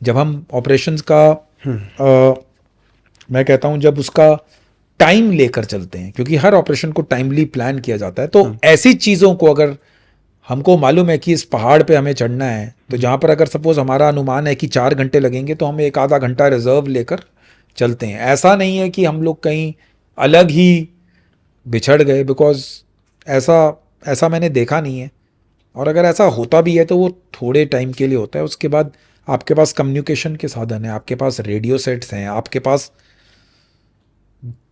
जब हम ऑपरेशंस का मैं कहता हूं जब उसका टाइम लेकर चलते हैं, क्योंकि हर ऑपरेशन को टाइमली प्लान किया जाता है, तो ऐसी चीज़ों को अगर हमको मालूम है कि इस पहाड़ पे हमें चढ़ना है, तो जहाँ पर अगर सपोज हमारा अनुमान है कि 4 घंटे लगेंगे, तो हम 1 आधा घंटा रिजर्व लेकर चलते हैं। ऐसा नहीं है कि हम लोग कहीं अलग ही बिछड़ गए, बिकॉज ऐसा मैंने देखा नहीं है। और अगर ऐसा होता भी है तो वो थोड़े टाइम के लिए होता है। उसके बाद आपके पास कम्युनिकेशन के साधन है, आपके पास रेडियो सेट्स हैं, आपके पास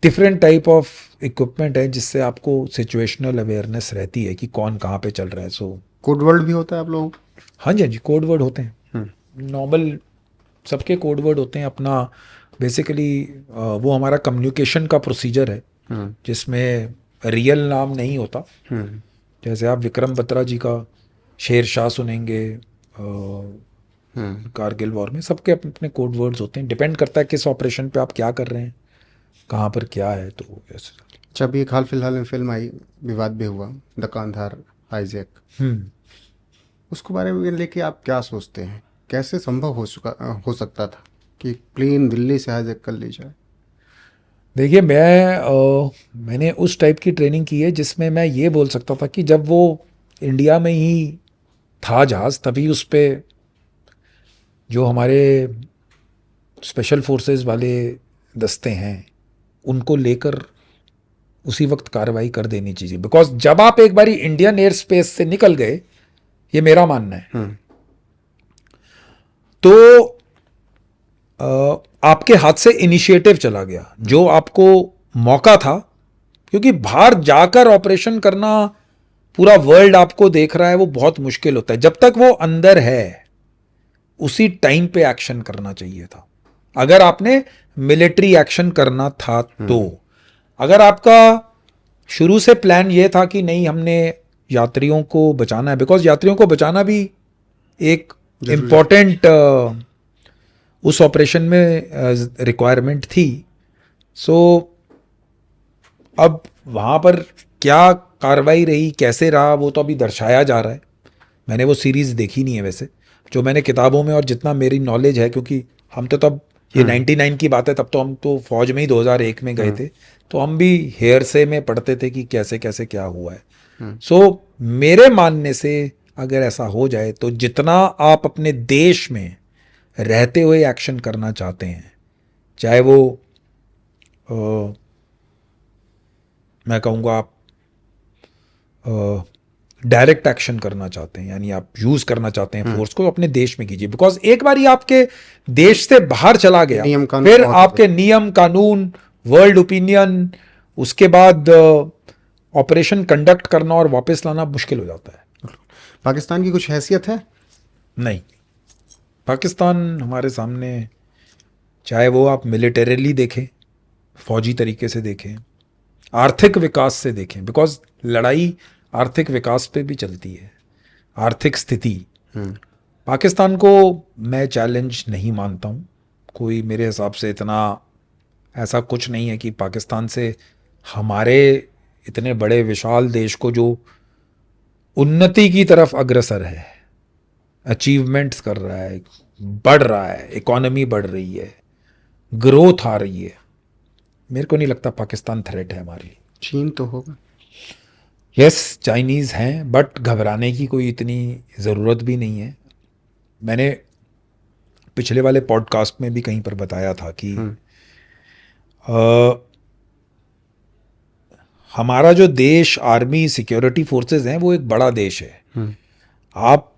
डिफरेंट टाइप ऑफ इक्विपमेंट है, जिससे आपको सिचुएशनल अवेयरनेस रहती है कि कौन कहाँ पे चल रहा है। सो कोड वर्ड भी होता है आप लोगों को? हाँ जी, हाँ जी, कोड वर्ड होते हैं। नॉर्मल सबके कोड वर्ड होते हैं। अपना बेसिकली वो हमारा कम्युनिकेशन का प्रोसीजर है, जिसमें रियल नाम नहीं होता। जैसे आप विक्रम बत्रा जी का शेरशाह सुनेंगे कारगिल वॉर में, सबके अपने अपने कोड वर्ड्स होते हैं। डिपेंड करता है किस ऑपरेशन पे आप क्या कर रहे हैं, कहाँ पर क्या है। तो ऐसे। अच्छा, अभी एक हाल फिलहाल में फिल्म आई, विवाद भी हुआ, द कांधार आइजैक, उसको बारे में लेके आप क्या सोचते हैं? कैसे संभव हो सकता था कि प्लेन दिल्ली से हाईजैक कर ली जाए? देखिए मैंने उस टाइप की ट्रेनिंग की है जिसमें मैं ये बोल सकता था कि जब वो इंडिया में ही था जहाज़, तभी उस पे जो हमारे स्पेशल फोर्सेस वाले दस्ते हैं उनको लेकर उसी वक्त कार्रवाई कर देनी चाहिए। बिकॉज जब आप एक बारी इंडियन एयर स्पेस से निकल गए, ये मेरा मानना है, तो आपके हाथ से इनिशिएटिव चला गया, जो आपको मौका था। क्योंकि बाहर जाकर ऑपरेशन करना, पूरा वर्ल्ड आपको देख रहा है, वो बहुत मुश्किल होता है। जब तक वो अंदर है उसी टाइम पे एक्शन करना चाहिए था, अगर आपने मिलिट्री एक्शन करना था तो। अगर आपका शुरू से प्लान ये था कि नहीं हमने यात्रियों को बचाना है, बिकॉज यात्रियों को बचाना भी एक इम्पॉर्टेंट उस ऑपरेशन में रिक्वायरमेंट थी। सो अब वहाँ पर क्या कार्रवाई रही, कैसे रहा, वो तो अभी दर्शाया जा रहा है। मैंने वो सीरीज़ देखी नहीं है वैसे, जो मैंने किताबों में और जितना मेरी नॉलेज है, क्योंकि हम तो तब, ये 99 की बात है, तब तो हम तो फौज में ही 2001 में गए थे, तो हम भी हेयरसे में पढ़ते थे कि कैसे कैसे क्या हुआ है। सो मेरे मानने से अगर ऐसा हो जाए तो जितना आप अपने देश में रहते हुए एक्शन करना चाहते हैं, चाहे वो मैं कहूँगा आप डायरेक्ट एक्शन करना चाहते हैं, यानी आप यूज करना चाहते हैं फोर्स को, अपने देश में कीजिए। बिकॉज एक बार ही आपके देश से बाहर चला गया, फिर आपके नियम कानून, वर्ल्ड ओपिनियन, उसके बाद ऑपरेशन कंडक्ट करना और वापस लाना मुश्किल हो जाता है। पाकिस्तान की कुछ हैसियत है? नहीं, पाकिस्तान हमारे सामने, चाहे वो आप मिलिटरीली देखें, फौजी तरीके से देखें, आर्थिक विकास से देखें, बिकॉज लड़ाई आर्थिक विकास पे भी चलती है, आर्थिक स्थिति। पाकिस्तान को मैं चैलेंज नहीं मानता हूँ, कोई मेरे हिसाब से इतना ऐसा कुछ नहीं है कि पाकिस्तान से हमारे इतने बड़े विशाल देश को, जो उन्नति की तरफ अग्रसर है, अचीवमेंट्स कर रहा है, बढ़ रहा है, इकोनॉमी बढ़ रही है, ग्रोथ आ रही है, मेरे को नहीं लगता पाकिस्तान थ्रेट है हमारे लिए। चीन तो होगा। यस, चाइनीज़ हैं, बट घबराने की कोई इतनी ज़रूरत भी नहीं है। मैंने पिछले वाले पॉडकास्ट में भी कहीं पर बताया था कि हमारा जो देश, आर्मी, सिक्योरिटी फोर्सेस हैं, वो एक बड़ा देश है। आप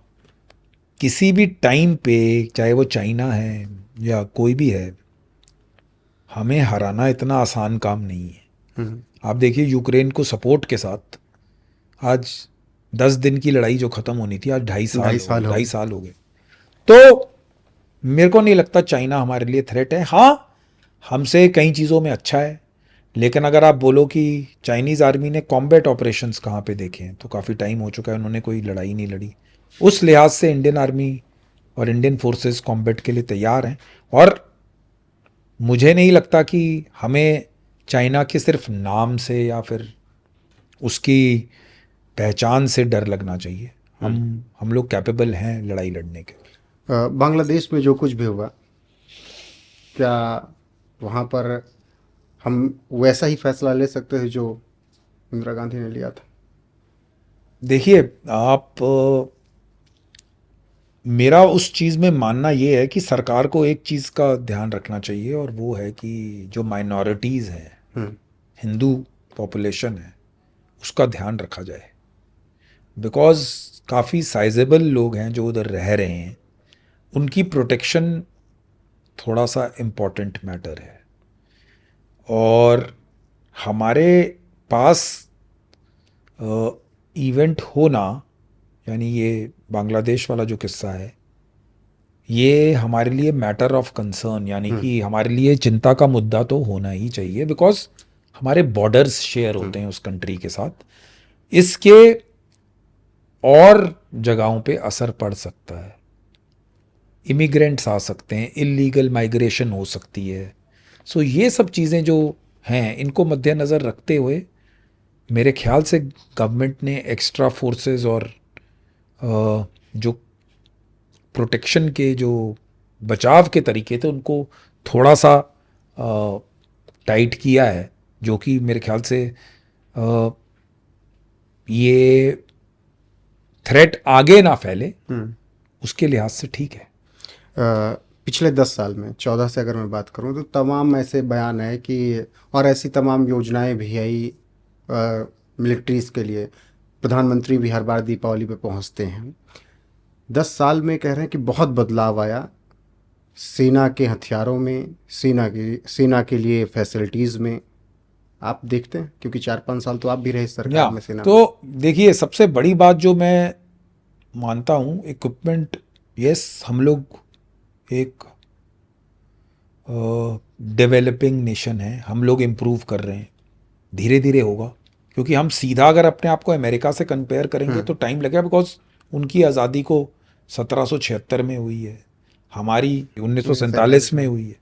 किसी भी टाइम पे, चाहे वो चाइना है या कोई भी है, हमें हराना इतना आसान काम नहीं है। आप देखिए यूक्रेन को सपोर्ट के साथ आज 10 दिन की लड़ाई जो खत्म होनी थी, आज 2.5 साल हो गए। तो मेरे को नहीं लगता चाइना हमारे लिए थ्रेट है। हाँ, हमसे कई चीज़ों में अच्छा है, लेकिन अगर आप बोलो कि चाइनीज़ आर्मी ने कॉम्बैट ऑपरेशंस कहाँ पे देखे हैं, तो काफ़ी टाइम हो चुका है, उन्होंने कोई लड़ाई नहीं लड़ी। उस लिहाज से इंडियन आर्मी और इंडियन फोर्सेस कॉम्बैट के लिए तैयार हैं, और मुझे नहीं लगता कि हमें चाइना के सिर्फ नाम से या फिर उसकी पहचान से डर लगना चाहिए। हम लोग कैपेबल हैं लड़ाई लड़ने के। बांग्लादेश में जो कुछ भी हुआ, क्या वहाँ पर हम वैसा ही फैसला ले सकते थे जो इंदिरा गांधी ने लिया था? देखिए आप, मेरा उस चीज़ में मानना ये है कि सरकार को एक चीज़ का ध्यान रखना चाहिए, और वो है कि जो माइनॉरिटीज़ हैं, हिंदू पॉपुलेशन है, उसका ध्यान रखा जाए। बिकॉज़ काफ़ी साइजेबल लोग हैं जो उधर रह रहे हैं, उनकी प्रोटेक्शन थोड़ा सा इम्पॉर्टेंट मैटर है। और हमारे पास इवेंट होना, यानी ये बांग्लादेश वाला जो किस्सा है, ये हमारे लिए मैटर ऑफ कंसर्न, यानी कि हमारे लिए चिंता का मुद्दा तो होना ही चाहिए, बिकॉज हमारे बॉर्डर्स शेयर होते हैं उस कंट्री के साथ। इसके और जगहों पे असर पड़ सकता है, इमिग्रेंट्स आ सकते हैं, इलीगल माइग्रेशन हो सकती है। सो ये सब चीज़ें जो हैं, इनको मद्देनज़र रखते हुए मेरे ख्याल से गवर्नमेंट ने एक्स्ट्रा फोर्सेस और जो प्रोटेक्शन के जो बचाव के तरीके थे, उनको थोड़ा सा टाइट किया है, जो कि मेरे ख्याल से ये थ्रेट आगे ना फैले, उसके लिहाज से ठीक है। पिछले 10 साल में 14 से अगर मैं बात करूं तो तमाम ऐसे बयान है कि और ऐसी तमाम योजनाएं भी आई मिलिट्रीज के लिए। प्रधानमंत्री भी हर बार दीपावली पे पहुंचते हैं। 10 साल में कह रहे हैं कि बहुत बदलाव आया सेना के हथियारों में, सेना के लिए फैसिलिटीज़ में। आप देखते हैं क्योंकि 4-5 साल तो आप भी रहे सरकार में, सेना में। तो देखिए, सबसे बड़ी बात जो मैं मानता हूँ, इक्विपमेंट, यस, हम लोग एक डेवलपिंग नेशन है, हम लोग इम्प्रूव कर रहे हैं, धीरे धीरे होगा, क्योंकि हम सीधा अगर अपने आप को अमेरिका से कंपेयर करेंगे तो टाइम लगेगा, बिकॉज उनकी आज़ादी को 1776 में हुई है, हमारी 1947 में हुई है,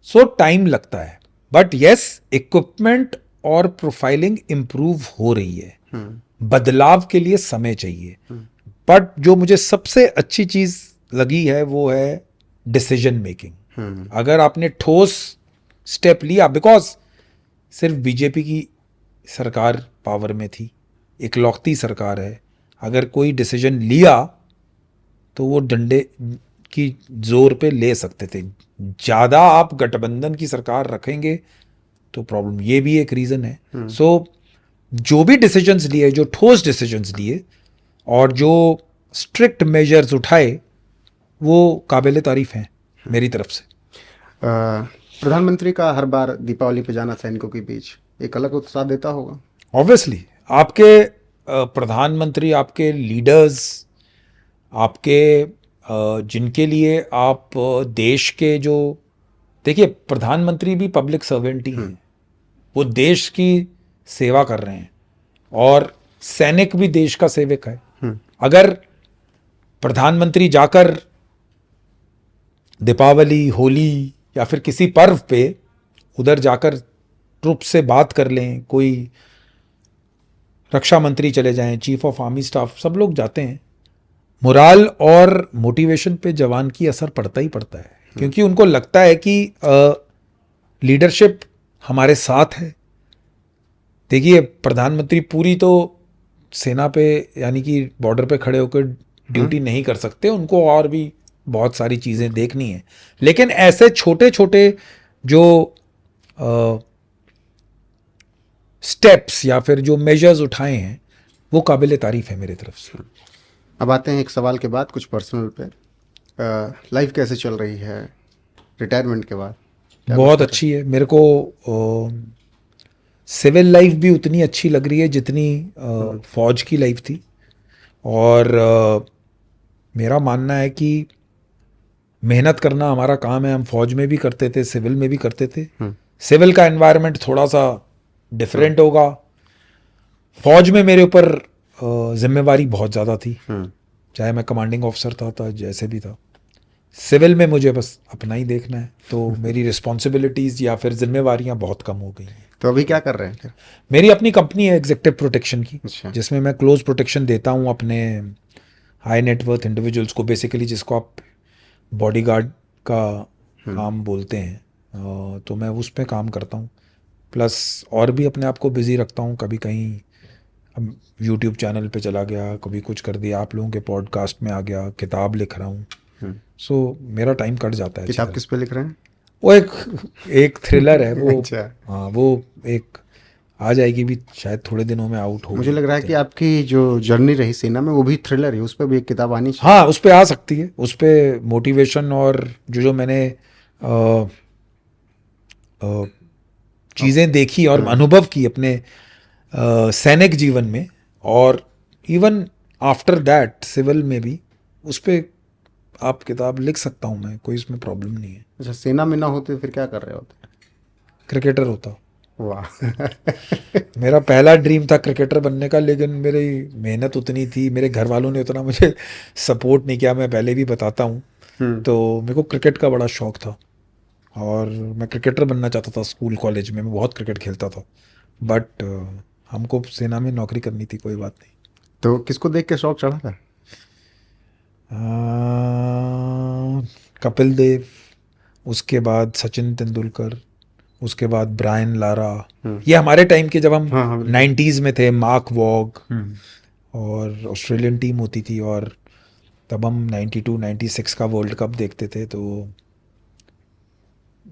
सो टाइम लगता है। बट यस, इक्विपमेंट और प्रोफाइलिंग इम्प्रूव हो रही है, बदलाव के लिए समय चाहिए। बट जो मुझे सबसे अच्छी चीज़ लगी है वो है डिसीजन मेकिंग। अगर आपने ठोस स्टेप लिया, बिकॉज सिर्फ बीजेपी की सरकार पावर में थी, इकलौती सरकार है, अगर कोई डिसीजन लिया तो वो डंडे की जोर पे ले सकते थे। ज़्यादा आप गठबंधन की सरकार रखेंगे तो प्रॉब्लम, ये भी एक रीज़न है। सो जो भी डिसीजंस लिए, जो ठोस डिसीजंस लिए और जो स्ट्रिक्ट मेजर्स उठाए, वो काबिल तारीफ हैं मेरी तरफ से। प्रधानमंत्री का हर बार दीपावली पे जाना सैनिकों के बीच एक अलग उत्साह देता होगा। ऑब्वियसली आपके प्रधानमंत्री, आपके लीडर्स, आपके जिनके लिए आप देश के, जो देखिए, प्रधानमंत्री भी पब्लिक सर्वेंट ही हैं, वो देश की सेवा कर रहे हैं, और सैनिक भी देश का सेवक है। अगर प्रधानमंत्री जाकर दीपावली, होली या फिर किसी पर्व पे उधर जाकर ट्रुप से बात कर लें, कोई रक्षा मंत्री चले जाएं, चीफ ऑफ आर्मी स्टाफ, सब लोग जाते हैं, मोराल और मोटिवेशन पे जवान की असर पड़ता ही पड़ता है, क्योंकि उनको लगता है कि लीडरशिप हमारे साथ है। देखिए, प्रधानमंत्री पूरी तो सेना पे, यानी कि बॉर्डर पे खड़े होकर ड्यूटी नहीं कर सकते, उनको और भी बहुत सारी चीज़ें देखनी है। लेकिन ऐसे छोटे छोटे जो स्टेप्स या फिर जो मेजर्स उठाए हैं, वो काबिल तारीफ है मेरी तरफ से। अब आते हैं एक सवाल के बाद कुछ पर्सनल पे। लाइफ कैसे चल रही है रिटायरमेंट के बाद? बहुत अच्छी है मेरे को। सिविल लाइफ भी उतनी अच्छी लग रही है जितनी फौज की लाइफ थी, और मेरा मानना है कि मेहनत करना हमारा काम है। हम फौज में भी करते थे, सिविल में भी करते थे। सिविल का एनवायरनमेंट थोड़ा सा डिफरेंट होगा, फौज में मेरे ऊपर जिम्मेवारी बहुत ज़्यादा थी, चाहे मैं कमांडिंग ऑफिसर था जैसे भी था। सिविल में मुझे बस अपना ही देखना है, तो मेरी रिस्पॉन्सिबिलिटीज़ या फिर जिम्मेवारियां बहुत कम हो गई हैं। तो अभी क्या कर रहे हैं फिर? मेरी अपनी कंपनी है एग्जीक्यूटिव प्रोटेक्शन की, अच्छा। जिसमें मैं क्लोज प्रोटेक्शन देता हूँ अपने हाई नेटवर्थ इंडिविजुअल्स को, बेसिकली जिसको आप बॉडीगार्ड का काम बोलते हैं। तो मैं उस पर काम करता हूँ, प्लस और भी अपने आप को बिजी रखता हूँ। कभी कहीं अब यूट्यूब चैनल पे चला गया, कभी कुछ कर दिया, आप लोगों के पॉडकास्ट में आ गया, किताब लिख रहा हूँ। सो मेरा टाइम कट जाता है। किताब किस पे लिख रहे हैं? वो एक थ्रिलर है वो। अच्छा। हाँ, वो एक आ जाएगी भी शायद थोड़े दिनों में, आउट हो। मुझे लग रहा है कि आपकी जो जर्नी रही सेना में वो भी थ्रिलर है, उस पर भी एक किताब आनी चाहिए। हाँ, उस पे आ सकती है, उस पे मोटिवेशन और जो मैंने चीज़ें देखी और अनुभव की अपने सैनिक जीवन में, और इवन आफ्टर दैट सिविल में भी, उस पे आप किताब लिख सकता हूँ मैं, कोई इसमें प्रॉब्लम नहीं है। अच्छा, सेना में ना होते फिर क्या कर रहे होते? क्रिकेटर होता। वाह। मेरा पहला ड्रीम था क्रिकेटर बनने का, लेकिन मेरी मेहनत उतनी थी, मेरे घर वालों ने उतना मुझे सपोर्ट नहीं किया, मैं पहले भी बताता हूँ। तो मेरे को क्रिकेट का बड़ा शौक था और मैं क्रिकेटर बनना चाहता था। स्कूल कॉलेज में मैं बहुत क्रिकेट खेलता था, बट हमको सेना में नौकरी करनी थी, कोई बात नहीं। तो किसको देख के शौक चढ़ा था? कपिल देव, उसके बाद सचिन तेंदुलकर, उसके बाद ब्रायन लारा, ये हमारे टाइम के जब हम हाँ, 90s में थे, मार्क वॉग, और ऑस्ट्रेलियन टीम होती थी, और तब हम 92 96 का वर्ल्ड कप देखते थे। तो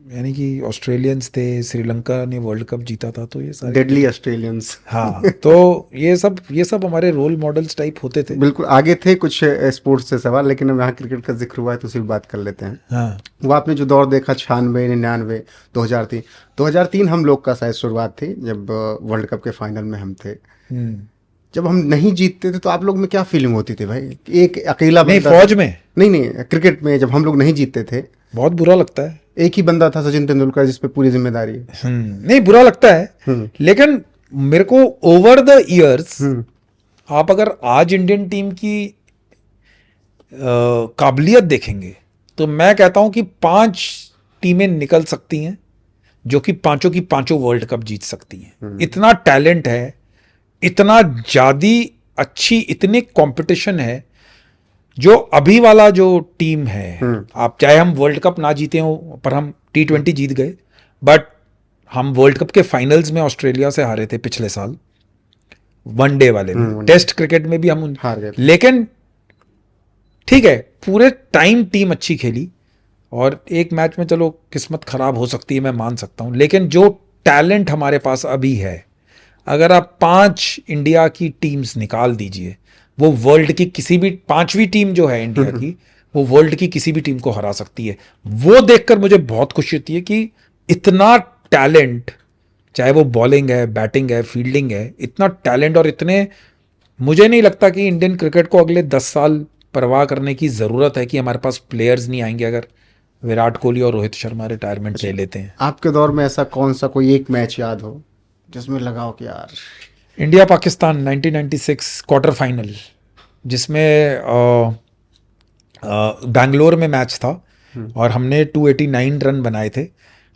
यानी कि ऑस्ट्रेलियंस थे, श्रीलंका ने वर्ल्ड कप जीता था, तो ये सारे डेडली ऑस्ट्रेलियंस। हाँ, तो ये सब हमारे रोल मॉडल्स टाइप होते थे। बिल्कुल, आगे थे कुछ स्पोर्ट्स से सवाल, लेकिन अब यहाँ क्रिकेट का जिक्र हुआ है तो उसी पर बात कर लेते हैं। हाँ, वो आपने जो दौर देखा 96, 99, 2003 हम लोग का शायद शुरुआत थी जब वर्ल्ड कप के फाइनल में हम थे। जब हम नहीं जीतते थे तो आप लोग में क्या फीलिंग होती थी भाई? एक अकेला नहीं, बंदा फौज में नहीं, क्रिकेट में जब हम लोग नहीं जीतते थे, बहुत बुरा लगता है। एक ही बंदा था सचिन तेंदुलकर जिस पे पूरी जिम्मेदारी है। नहीं, बुरा लगता है, लेकिन मेरे को ओवर द इयर्स आप अगर आज इंडियन टीम की काबिलियत देखेंगे तो मैं कहता हूं कि 5 टीमें निकल सकती हैं जो कि पांचों की पांचों वर्ल्ड कप जीत सकती हैं। इतना टैलेंट है, इतना ज्यादा अच्छी, इतने कंपटीशन है। जो अभी वाला जो टीम है, आप चाहे हम वर्ल्ड कप ना जीते हो पर हम T20 जीत गए, बट हम वर्ल्ड कप के फाइनल्स में ऑस्ट्रेलिया से हारे थे पिछले साल, वनडे वाले में। टेस्ट क्रिकेट में भी हम हार गए, लेकिन ठीक है, पूरे टाइम टीम अच्छी खेली, और एक मैच में चलो किस्मत खराब हो सकती है, मैं मान सकता हूं, लेकिन जो टैलेंट हमारे पास अभी है, अगर आप 5 इंडिया की टीम्स निकाल दीजिए, वो वर्ल्ड की किसी भी 5वीं टीम जो है इंडिया की, वो वर्ल्ड की किसी भी टीम को हरा सकती है। वो देखकर मुझे बहुत खुशी होती है कि इतना टैलेंट, चाहे वो बॉलिंग है, बैटिंग है, फील्डिंग है, इतना टैलेंट, और इतने, मुझे नहीं लगता कि इंडियन क्रिकेट को अगले 10 साल परवाह करने की ज़रूरत है कि हमारे पास प्लेयर्स नहीं आएंगे अगर विराट कोहली और रोहित शर्मा रिटायरमेंट ले लेते हैं। आपके दौर में ऐसा कौन सा कोई एक मैच याद हो जिसमें लगा हो कि यार? इंडिया पाकिस्तान 1996 क्वार्टर फाइनल, जिसमें बैंगलोर में मैच था और हमने 289 रन बनाए थे,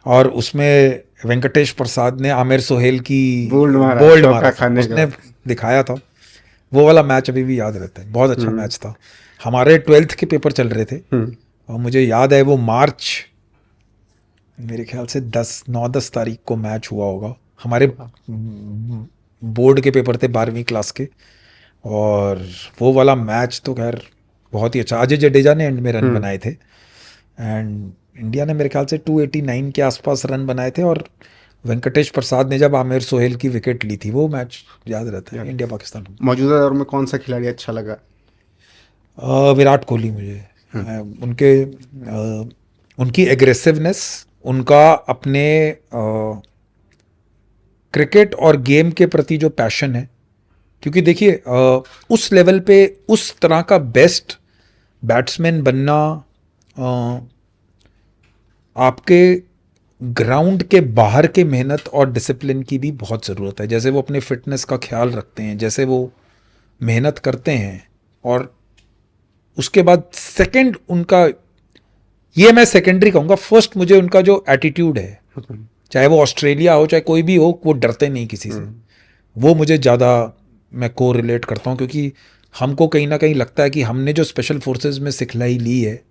और उसमें वेंकटेश प्रसाद ने आमिर सोहेल की बोल्ड मारा था, उसने दिखाया था। वो वाला मैच अभी भी याद रहता है, बहुत अच्छा मैच था। हमारे 12th के पेपर चल रहे थे, और मुझे याद है वो मार्च, मेरे ख्याल से 9-10 तारीख को मैच हुआ होगा। हमारे बोर्ड के पेपर थे 12वीं क्लास के, और वो वाला मैच तो खैर बहुत ही अच्छा, अजय जडेजा ने एंड में रन बनाए थे, एंड इंडिया ने मेरे ख्याल से 289 के आसपास रन बनाए थे, और वेंकटेश प्रसाद ने जब आमिर सोहेल की विकेट ली थी, वो मैच याद रहता है इंडिया पाकिस्तान। मौजूदा दौर में कौन सा खिलाड़ी अच्छा लगा? विराट कोहली मुझे, उनकी एग्रेसिवनेस, उनका अपने क्रिकेट और गेम के प्रति जो पैशन है, क्योंकि देखिए उस लेवल पे उस तरह का बेस्ट बैट्समैन बनना, आपके ग्राउंड के बाहर के मेहनत और डिसिप्लिन की भी बहुत ज़रूरत है। जैसे वो अपने फिटनेस का ख्याल रखते हैं, जैसे वो मेहनत करते हैं, और उसके बाद सेकंड उनका, ये मैं सेकेंडरी कहूँगा, फर्स्ट मुझे उनका जो एटीट्यूड है, चाहे वो ऑस्ट्रेलिया हो चाहे कोई भी हो, वो डरते नहीं किसी से, वो मुझे ज़्यादा मैं को रिलेट करता हूँ, क्योंकि हमको कहीं ना कहीं लगता है कि हमने जो स्पेशल फोर्सेस में सिखलाई ली है,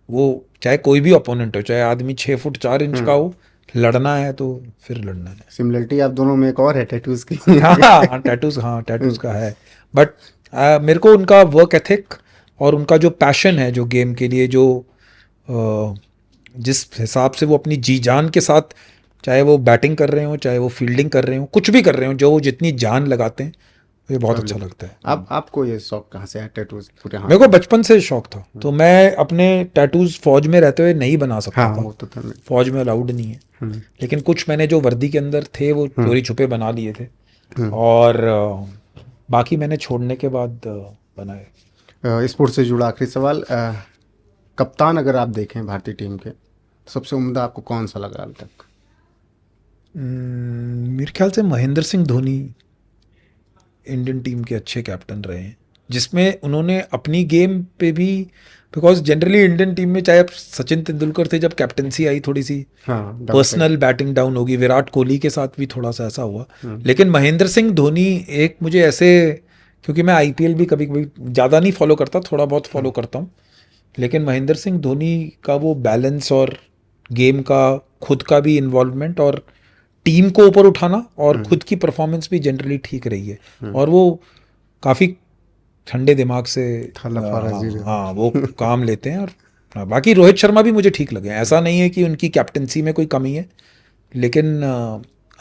वो चाहे कोई भी अपोनेंट हो, चाहे आदमी 6 फुट 4 इंच का हो, लड़ना है तो फिर लड़ना है। सिमिलरिटी आप दोनों में एक और है, टैटूज की। हाँ, टैटूज का है, बट मेरे को उनका वर्क एथिक और उनका जो पैशन है जो गेम के लिए, जो जिस हिसाब से वो अपनी जी जान के साथ, चाहे वो बैटिंग कर रहे हो, चाहे वो फील्डिंग कर रहे हो, कुछ भी कर रहे हो, जो वो जितनी जान लगाते हैं, ये बहुत अच्छा लगता है। आपको ये शौक कहाँ से है टैटूज पूरे हाथ? मेरे को बचपन से शौक था, तो मैं अपने टैटूज फौज में रहते हुए नहीं बना सकता हाँ, था, वो तो था। फौज में अलाउड नहीं है, लेकिन कुछ मैंने जो वर्दी के अंदर थे वो चोरी छुपे बना लिए थे, और बाकी मैंने छोड़ने के बाद बनाए। स्पोर्ट्स से जुड़ा आखिरी सवाल, कप्तान अगर आप देखें भारतीय टीम के, सबसे उम्दा आपको कौन सा लगा अभी तक? मेरे ख्याल से महेंद्र सिंह धोनी इंडियन टीम के अच्छे कैप्टन रहे हैं, जिसमें उन्होंने अपनी गेम पे भी, बिकॉज जनरली इंडियन टीम में चाहे सचिन तेंदुलकर थे, जब कैप्टनसी आई थोड़ी सी पर्सनल बैटिंग डाउन होगी, विराट कोहली के साथ भी थोड़ा सा ऐसा हुआ, लेकिन महेंद्र सिंह धोनी एक मुझे ऐसे, क्योंकि मैं आईपीएल भी कभी कभी ज़्यादा नहीं फॉलो करता, थोड़ा बहुत फॉलो करता हूँ, लेकिन महेंद्र सिंह धोनी का वो बैलेंस और गेम का खुद का भी इन्वॉल्वमेंट और टीम को ऊपर उठाना और खुद की परफॉर्मेंस भी जनरली ठीक रही है और वो काफ़ी ठंडे दिमाग से हाँ वो काम लेते हैं। और बाकी रोहित शर्मा भी मुझे ठीक लगे, ऐसा नहीं है कि उनकी कैप्टनसी में कोई कमी है, लेकिन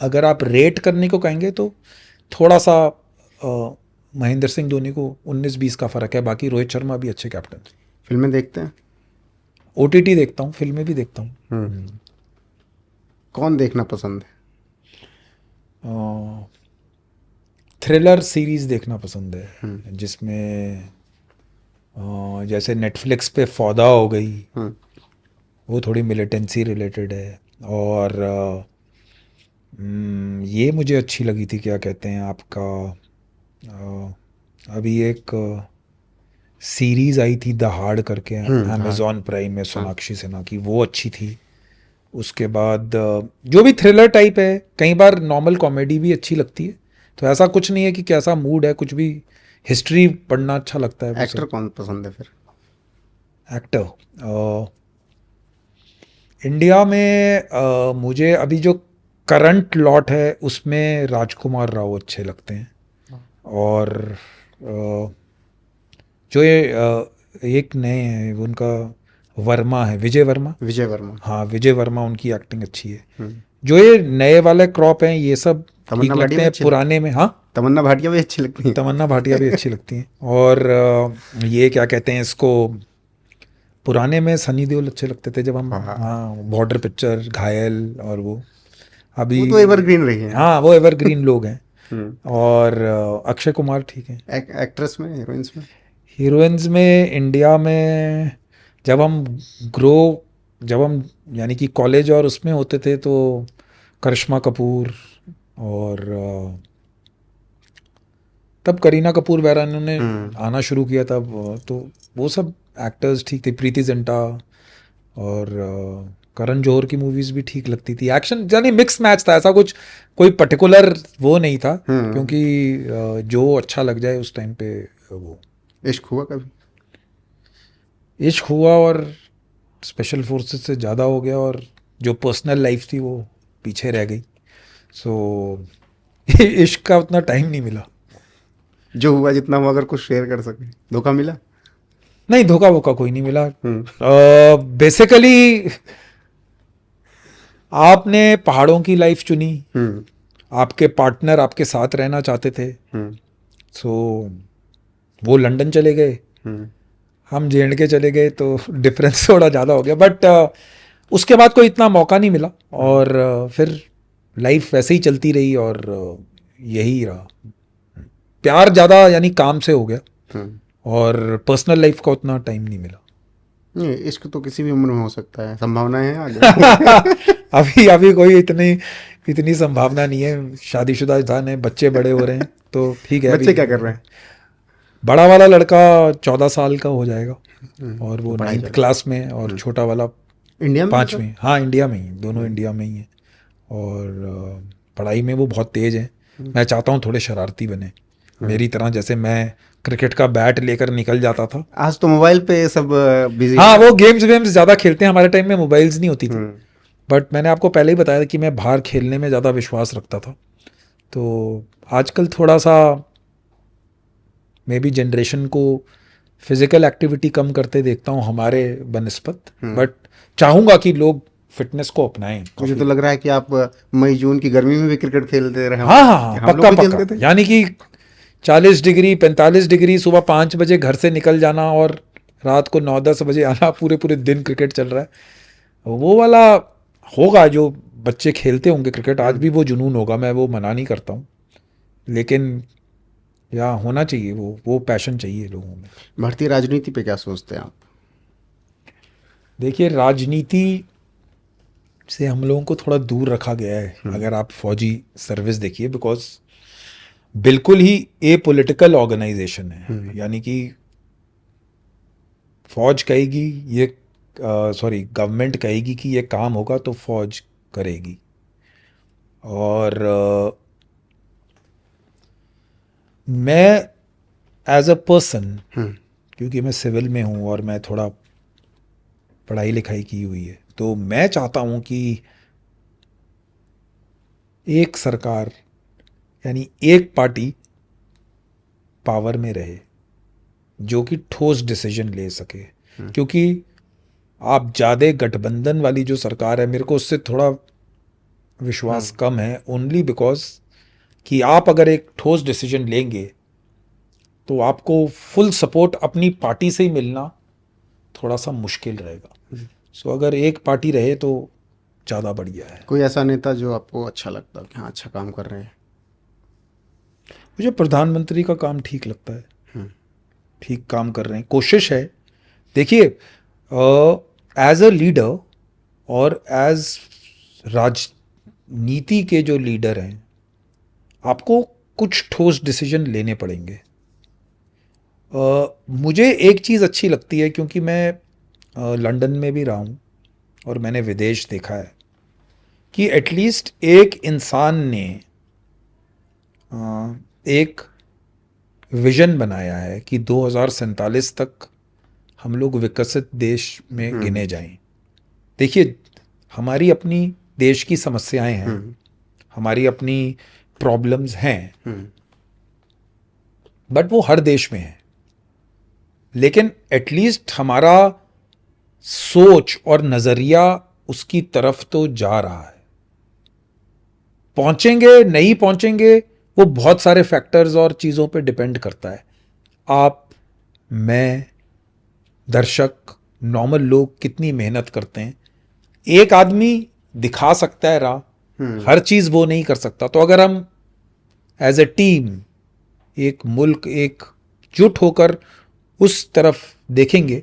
अगर आप रेट करने को कहेंगे तो थोड़ा सा महेंद्र सिंह धोनी को 19-20 का फ़र्क है, बाकी रोहित शर्मा भी अच्छे कैप्टन। फिल्में देखते हैं? ओटीटी देखता हूँ, फिल्में भी देखता हूँ। कौन देखना पसंद है? थ्रिलर सीरीज देखना पसंद है, जिसमें जैसे नेटफ्लिक्स पे फौदा हो गई, वो थोड़ी मिलिटेंसी रिलेटेड है। और ये मुझे अच्छी लगी थी, क्या कहते हैं आपका, अभी एक सीरीज आई थी दहाड़ करके अमेजॉन प्राइम में, सोनाक्षी सिन्हा की, वो अच्छी थी। उसके बाद जो भी थ्रिलर टाइप है, कई बार नॉर्मल कॉमेडी भी अच्छी लगती है, तो ऐसा कुछ नहीं है कि कैसा मूड है, कुछ भी हिस्ट्री पढ़ना अच्छा लगता है। एक्टर कौन पसंद है फिर? एक्टर इंडिया में मुझे अभी जो करंट लॉट है उसमें राजकुमार राव अच्छे लगते हैं। और जो ये एक नए हैं, उनका वर्मा है, विजय वर्मा। विजय वर्मा, हाँ विजय वर्मा, उनकी एक्टिंग अच्छी है। जो ये नए वाले क्रॉप हैं ये सब ठीक लगते हैं। पुराने में हाँ तमन्ना भाटिया भी अच्छी लगती है। तमन्ना भाटिया भी अच्छी लगती हैं। और ये क्या कहते हैं इसको, पुराने में सनी देओल अच्छे लगते थे जब हम, हाँ बॉर्डर पिक्चर, घायल, और वो अभी वो तो एवरग्रीन रही है। हाँ वो एवरग्रीन लोग हैं। और अक्षय कुमार ठीक है। एक्ट्रेस में, हीरोइंस में? हीरोइंस में इंडिया में जब हम यानी कि कॉलेज और उसमें होते थे तो करिश्मा कपूर, और तब करीना कपूर वगैरह इन्होंने आना शुरू किया तब, तो वो सब एक्टर्स ठीक थे। प्रीति जिंटा और करण जौहर की मूवीज भी ठीक लगती थी। एक्शन यानी मिक्स मैच था, ऐसा कुछ कोई पर्टिकुलर वो नहीं था, क्योंकि जो अच्छा लग जाए उस टाइम पे वो। इश्क हुआ कभी? इश्क हुआ, और स्पेशल फोर्सेस से ज़्यादा हो गया, और जो पर्सनल लाइफ थी वो पीछे रह गई। सो इश्क का उतना टाइम नहीं मिला। जो हुआ जितना हुआ, अगर कुछ शेयर कर सके। धोखा मिला? नहीं, धोखा वोखा कोई नहीं मिला। बेसिकली आपने पहाड़ों की लाइफ चुनी, आपके पार्टनर आपके साथ रहना चाहते थे, सो वो लंदन चले गए, हम जे.एंड.के चले गए, तो डिफरेंस थोड़ा ज़्यादा हो गया। बट उसके बाद कोई इतना मौका नहीं मिला, और फिर लाइफ वैसे ही चलती रही, और यही रहा। प्यार ज़्यादा यानी काम से हो गया, और पर्सनल लाइफ का उतना टाइम नहीं मिला। नहीं, इश्क तो किसी भी उम्र में हो सकता है, संभावना है आगे। अभी कोई इतनी संभावना नहीं है। शादीशुदा इंसान है, बच्चे बड़े हो रहे हैं, तो ठीक है। बच्चे क्या कर रहे हैं? बड़ा वाला लड़का 14 साल का हो जाएगा, और वो 9th क्लास में, और छोटा वाला इंडिया में 5वीं। हाँ इंडिया में ही, दोनों इंडिया में ही है। और पढ़ाई में वो बहुत तेज है। मैं चाहता हूँ थोड़े शरारती बने मेरी तरह, जैसे मैं क्रिकेट का बैट लेकर निकल जाता था। आज तो मोबाइल पे सब बिजी। हाँ वो गेम्स ज़्यादा खेलते हैं, हमारे टाइम में मोबाइल्स नहीं होती थी। बट मैंने आपको पहले ही बताया कि मैं बाहर खेलने में ज़्यादा विश्वास रखता था। तो आजकल थोड़ा सा मे बी जनरेशन को फिजिकल एक्टिविटी कम करते देखता हूँ हमारे बनस्पत, बट चाहूँगा कि लोग फिटनेस को अपनाएं। मुझे तो लग रहा है कि आप मई जून की गर्मी में भी क्रिकेट खेलते रहे। हाँ पक्का। यानी कि 40 डिग्री 45 डिग्री, सुबह 5 बजे घर से निकल जाना और रात को 9-10 बजे आना, पूरे दिन क्रिकेट चल रहा है। वो वाला होगा, जो बच्चे खेलते होंगे क्रिकेट आज भी, वो जुनून होगा, मैं वो मना नहीं करता हूँ, लेकिन या होना चाहिए, वो पैशन चाहिए लोगों में। भारतीय राजनीति पे क्या सोचते हैं आप? देखिए, राजनीति से हम लोगों को थोड़ा दूर रखा गया है। अगर आप फौजी सर्विस देखिए, बिकॉज बिल्कुल ही ए पॉलिटिकल ऑर्गेनाइजेशन है। यानी कि फौज कहेगी ये, गवर्नमेंट कहेगी कि ये काम होगा तो फौज करेगी। और मैं एज अ पर्सन, क्योंकि मैं सिविल में हूँ और मैं थोड़ा पढ़ाई लिखाई की हुई है, तो मैं चाहता हूँ कि एक सरकार यानी एक पार्टी पावर में रहे जो कि ठोस डिसीजन ले सके, क्योंकि आप ज़्यादा गठबंधन वाली जो सरकार है, मेरे को उससे थोड़ा विश्वास कम है, ओनली बिकॉज कि आप अगर एक ठोस डिसीजन लेंगे तो आपको फुल सपोर्ट अपनी पार्टी से ही मिलना थोड़ा सा मुश्किल रहेगा। सो अगर एक पार्टी रहे तो ज़्यादा बढ़िया है। कोई ऐसा नेता जो आपको अच्छा लगता है कि हाँ अच्छा काम कर रहे हैं? मुझे प्रधानमंत्री का काम ठीक लगता है, ठीक काम कर रहे हैं, कोशिश है। देखिए, एज अ लीडर और एज राजनीति के जो लीडर हैं, आपको कुछ ठोस डिसीजन लेने पड़ेंगे। मुझे एक चीज़ अच्छी लगती है, क्योंकि मैं लंदन में भी रहा हूँ और मैंने विदेश देखा है कि एटलीस्ट एक इंसान ने एक विजन बनाया है कि 2047 तक हम लोग विकसित देश में गिने जाएं। देखिए, हमारी अपनी देश की समस्याएं हैं, हमारी अपनी प्रॉब्लम्स हैं, बट वो हर देश में है। लेकिन एटलीस्ट हमारा सोच और नज़रिया उसकी तरफ तो जा रहा है। पहुंचेंगे नहीं पहुंचेंगे वो बहुत सारे फैक्टर्स और चीज़ों पे डिपेंड करता है। आप, मैं, दर्शक, नॉर्मल लोग कितनी मेहनत करते हैं। एक आदमी दिखा सकता है राह, हर चीज़ वो नहीं कर सकता। तो अगर हम एज ए टीम, एक मुल्क, एक जुट होकर उस तरफ देखेंगे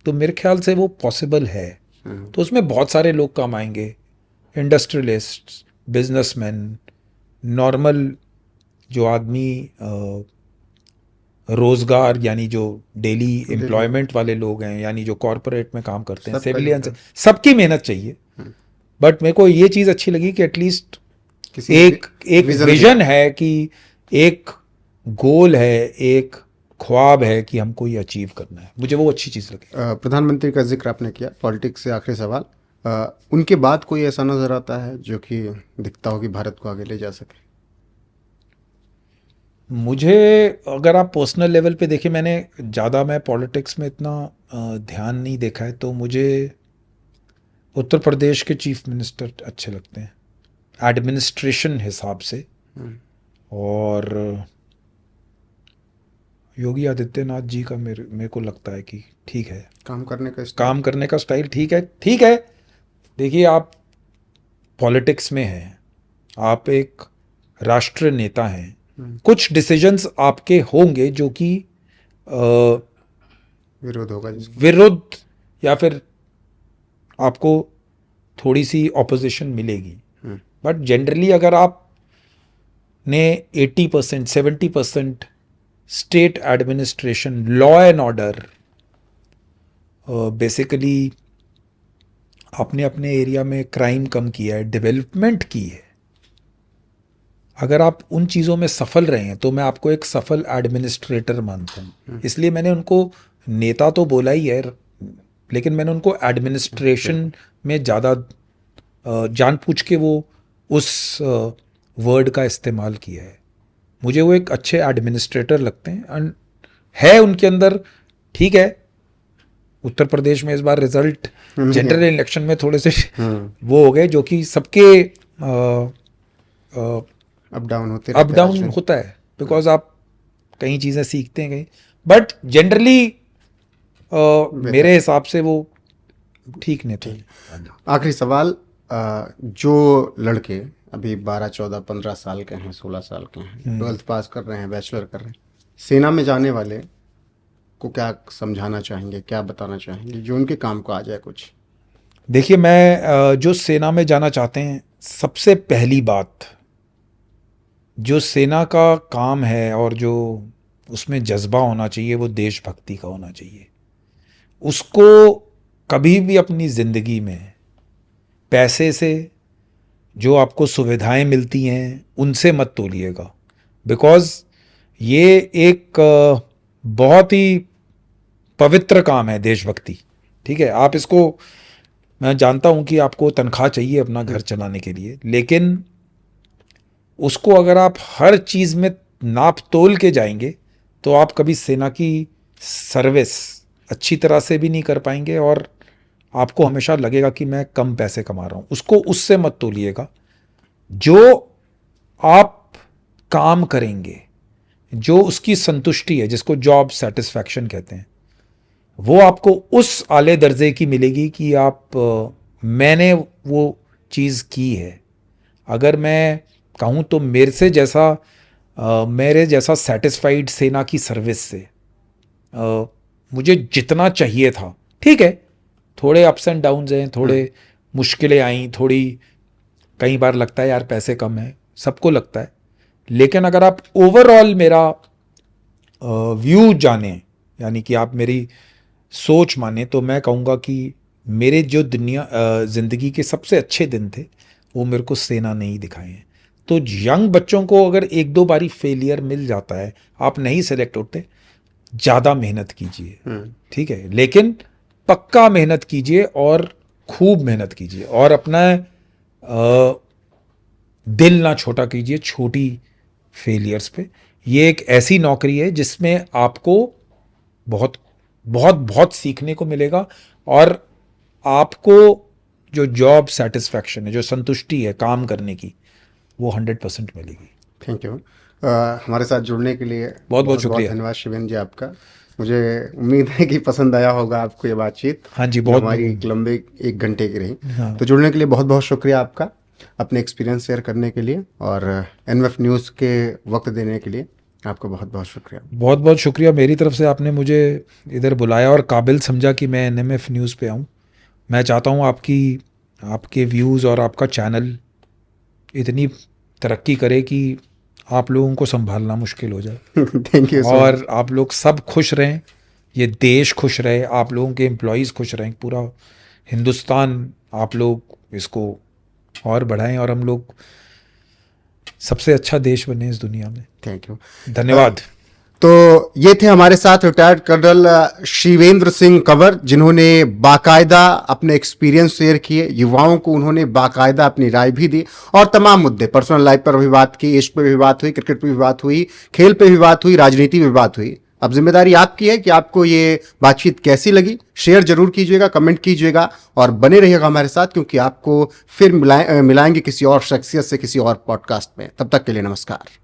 तो मेरे ख्याल से वो पॉसिबल है। तो उसमें बहुत सारे लोग काम आएंगे, इंडस्ट्रियलिस्ट, बिजनेसमैन, नॉर्मल जो आदमी रोजगार यानी जो डेली एम्प्लॉयमेंट वाले लोग हैं, यानी जो कॉरपोरेट में काम करते हैं, सिविलियंस, सबकी मेहनत चाहिए। बट मेरे को ये चीज़ अच्छी लगी कि एटलीस्ट एक विजन है, कि एक गोल है, एक ख्वाब है कि हमको ये अचीव करना है। मुझे वो अच्छी चीज़ लगी। प्रधानमंत्री का जिक्र आपने किया, पॉलिटिक्स से आखिरी सवाल, उनके बाद कोई ऐसा नजर आता है जो कि दिखता हो कि भारत को आगे ले जा सके? मुझे, अगर आप पर्सनल लेवल पे देखें, मैं पॉलिटिक्स में इतना ध्यान नहीं देखा है, तो मुझे उत्तर प्रदेश के चीफ मिनिस्टर अच्छे लगते हैं एडमिनिस्ट्रेशन हिसाब से। और योगी आदित्यनाथ जी का मेरे को लगता है कि ठीक है, काम करने का स्टाइल ठीक है, ठीक है। देखिए, आप पॉलिटिक्स में हैं, आप एक राष्ट्र नेता हैं, कुछ डिसीजंस आपके होंगे जो कि विरोध होगा, विरोध या फिर आपको थोड़ी सी ऑपोजिशन मिलेगी। बट जनरली अगर आप ने 80%, 70% state administration, law and order, basically आपने अपने एरिया में क्राइम कम किया है, डेवलपमेंट की है, अगर आप उन चीज़ों में सफल रहे हैं तो मैं आपको एक सफल एडमिनिस्ट्रेटर मानता हूँ। इसलिए मैंने उनको नेता तो बोला ही है, लेकिन मैंने उनको एडमिनिस्ट्रेशन में ज़्यादा जानबूझ के वो उस वर्ड का इस्तेमाल किया है। मुझे वो एक अच्छे एडमिनिस्ट्रेटर लगते हैं, एंड है उनके अंदर। ठीक है, उत्तर प्रदेश में इस बार रिजल्ट जनरल इलेक्शन में थोड़े से वो हो गए, जो कि सबके अप डाउन होता है, बिकॉज आप कई चीज़ें सीखते हैं कहीं, बट जनरली मेरे हिसाब से वो ठीक नहीं थे। आखिरी सवाल, जो लड़के अभी 12, 14, 15 साल के हैं, 16 साल के हैं, 12th पास कर रहे हैं, बैचलर कर रहे हैं, सेना में जाने वाले को क्या समझाना चाहेंगे, क्या बताना चाहेंगे जो उनके काम को आ जाए कुछ? देखिए, मैं जो सेना में जाना चाहते हैं, सबसे पहली बात, जो सेना का काम है और जो उसमें जज्बा होना चाहिए वो देशभक्ति का होना चाहिए। उसको कभी भी अपनी ज़िंदगी में पैसे से, जो आपको सुविधाएं मिलती हैं, उनसे मत तोलिएगा, बिकॉज़ ये एक बहुत ही पवित्र काम है देशभक्ति। ठीक है, आप इसको, मैं जानता हूं कि आपको तनख्वाह चाहिए अपना घर चलाने के लिए, लेकिन उसको अगर आप हर चीज़ में नाप तोल के जाएंगे तो आप कभी सेना की सर्विस अच्छी तरह से भी नहीं कर पाएंगे और आपको हमेशा लगेगा कि मैं कम पैसे कमा रहा हूँ। उसको उससे मत तोलिएगा। जो आप काम करेंगे, जो उसकी संतुष्टि है, जिसको जॉब सेटिस्फैक्शन कहते हैं, वो आपको उस आले दर्जे की मिलेगी कि मैंने वो चीज़ की है। अगर मैं कहूँ तो मेरे जैसा सेटिस्फाइड सेना की सर्विस से मुझे जितना चाहिए था, ठीक है थोड़े अप्स एंड डाउन्स हैं, थोड़े मुश्किलें आई, थोड़ी कई बार लगता है यार पैसे कम हैं, सबको लगता है, लेकिन अगर आप ओवरऑल मेरा व्यू जाने, यानी कि आप मेरी सोच माने, तो मैं कहूँगा कि मेरे जो ज़िंदगी के सबसे अच्छे दिन थे वो मेरे को सेना ने ही दिखाए हैं। तो यंग बच्चों को अगर एक दो बारी फेलियर मिल जाता है, आप नहीं सेलेक्ट होते, ज़्यादा मेहनत कीजिए, ठीक है, लेकिन पक्का मेहनत कीजिए और खूब मेहनत कीजिए और अपना दिल ना छोटा कीजिए छोटी फेलियर्स पे। ये एक ऐसी नौकरी है जिसमें आपको बहुत बहुत बहुत सीखने को मिलेगा और आपको जो जॉब सेटिस्फैक्शन है, जो संतुष्टि है काम करने की, वो 100% मिलेगी। Thank you. हमारे साथ जुड़ने के लिए बहुत बहुत शुक्रिया। धन्यवाद शिवेंद्र जी आपका। मुझे उम्मीद है कि पसंद आया होगा आपको ये बातचीत। हाँ जी, जो बहुत हमारी एक लंबे 1 घंटे की रही। हाँ। तो जुड़ने के लिए बहुत बहुत शुक्रिया आपका, अपने एक्सपीरियंस शेयर करने के लिए और एनएफ न्यूज़ के वक्त देने के लिए आपका बहुत बहुत शुक्रिया। बहुत बहुत शुक्रिया मेरी तरफ से, आपने मुझे इधर बुलाया और काबिल समझा कि मैं एनएमएफ न्यूज़ पे आऊँ। मैं चाहता हूँ आपके व्यूज़ और आपका चैनल इतनी तरक्की करे कि आप लोगों को संभालना मुश्किल हो जाए। Thank you. और आप लोग सब खुश रहें, ये देश खुश रहे, आप लोगों के एम्प्लॉयज़ खुश रहें, पूरा हिंदुस्तान, आप लोग इसको और बढ़ाएं और हम लोग सबसे अच्छा देश बने इस दुनिया में। थैंक यू, धन्यवाद। तो ये थे हमारे साथ रिटायर्ड कर्नल शिवेंद्र सिंह कंवर, जिन्होंने बाकायदा अपने एक्सपीरियंस शेयर किए, युवाओं को उन्होंने बाकायदा अपनी राय भी दी और तमाम मुद्दे, पर्सनल लाइफ पर भी बात की, इश्क पे भी बात हुई, क्रिकेट पे भी बात हुई, खेल पे भी बात हुई, राजनीति पे भी बात हुई। अब जिम्मेदारी आपकी है कि आपको ये बातचीत कैसी लगी, शेयर जरूर कीजिएगा, कमेंट कीजिएगा और बने रहिएगा हमारे साथ, क्योंकि आपको फिर मिलाएंगे किसी और शख्सियत से किसी और पॉडकास्ट में। तब तक के लिए नमस्कार।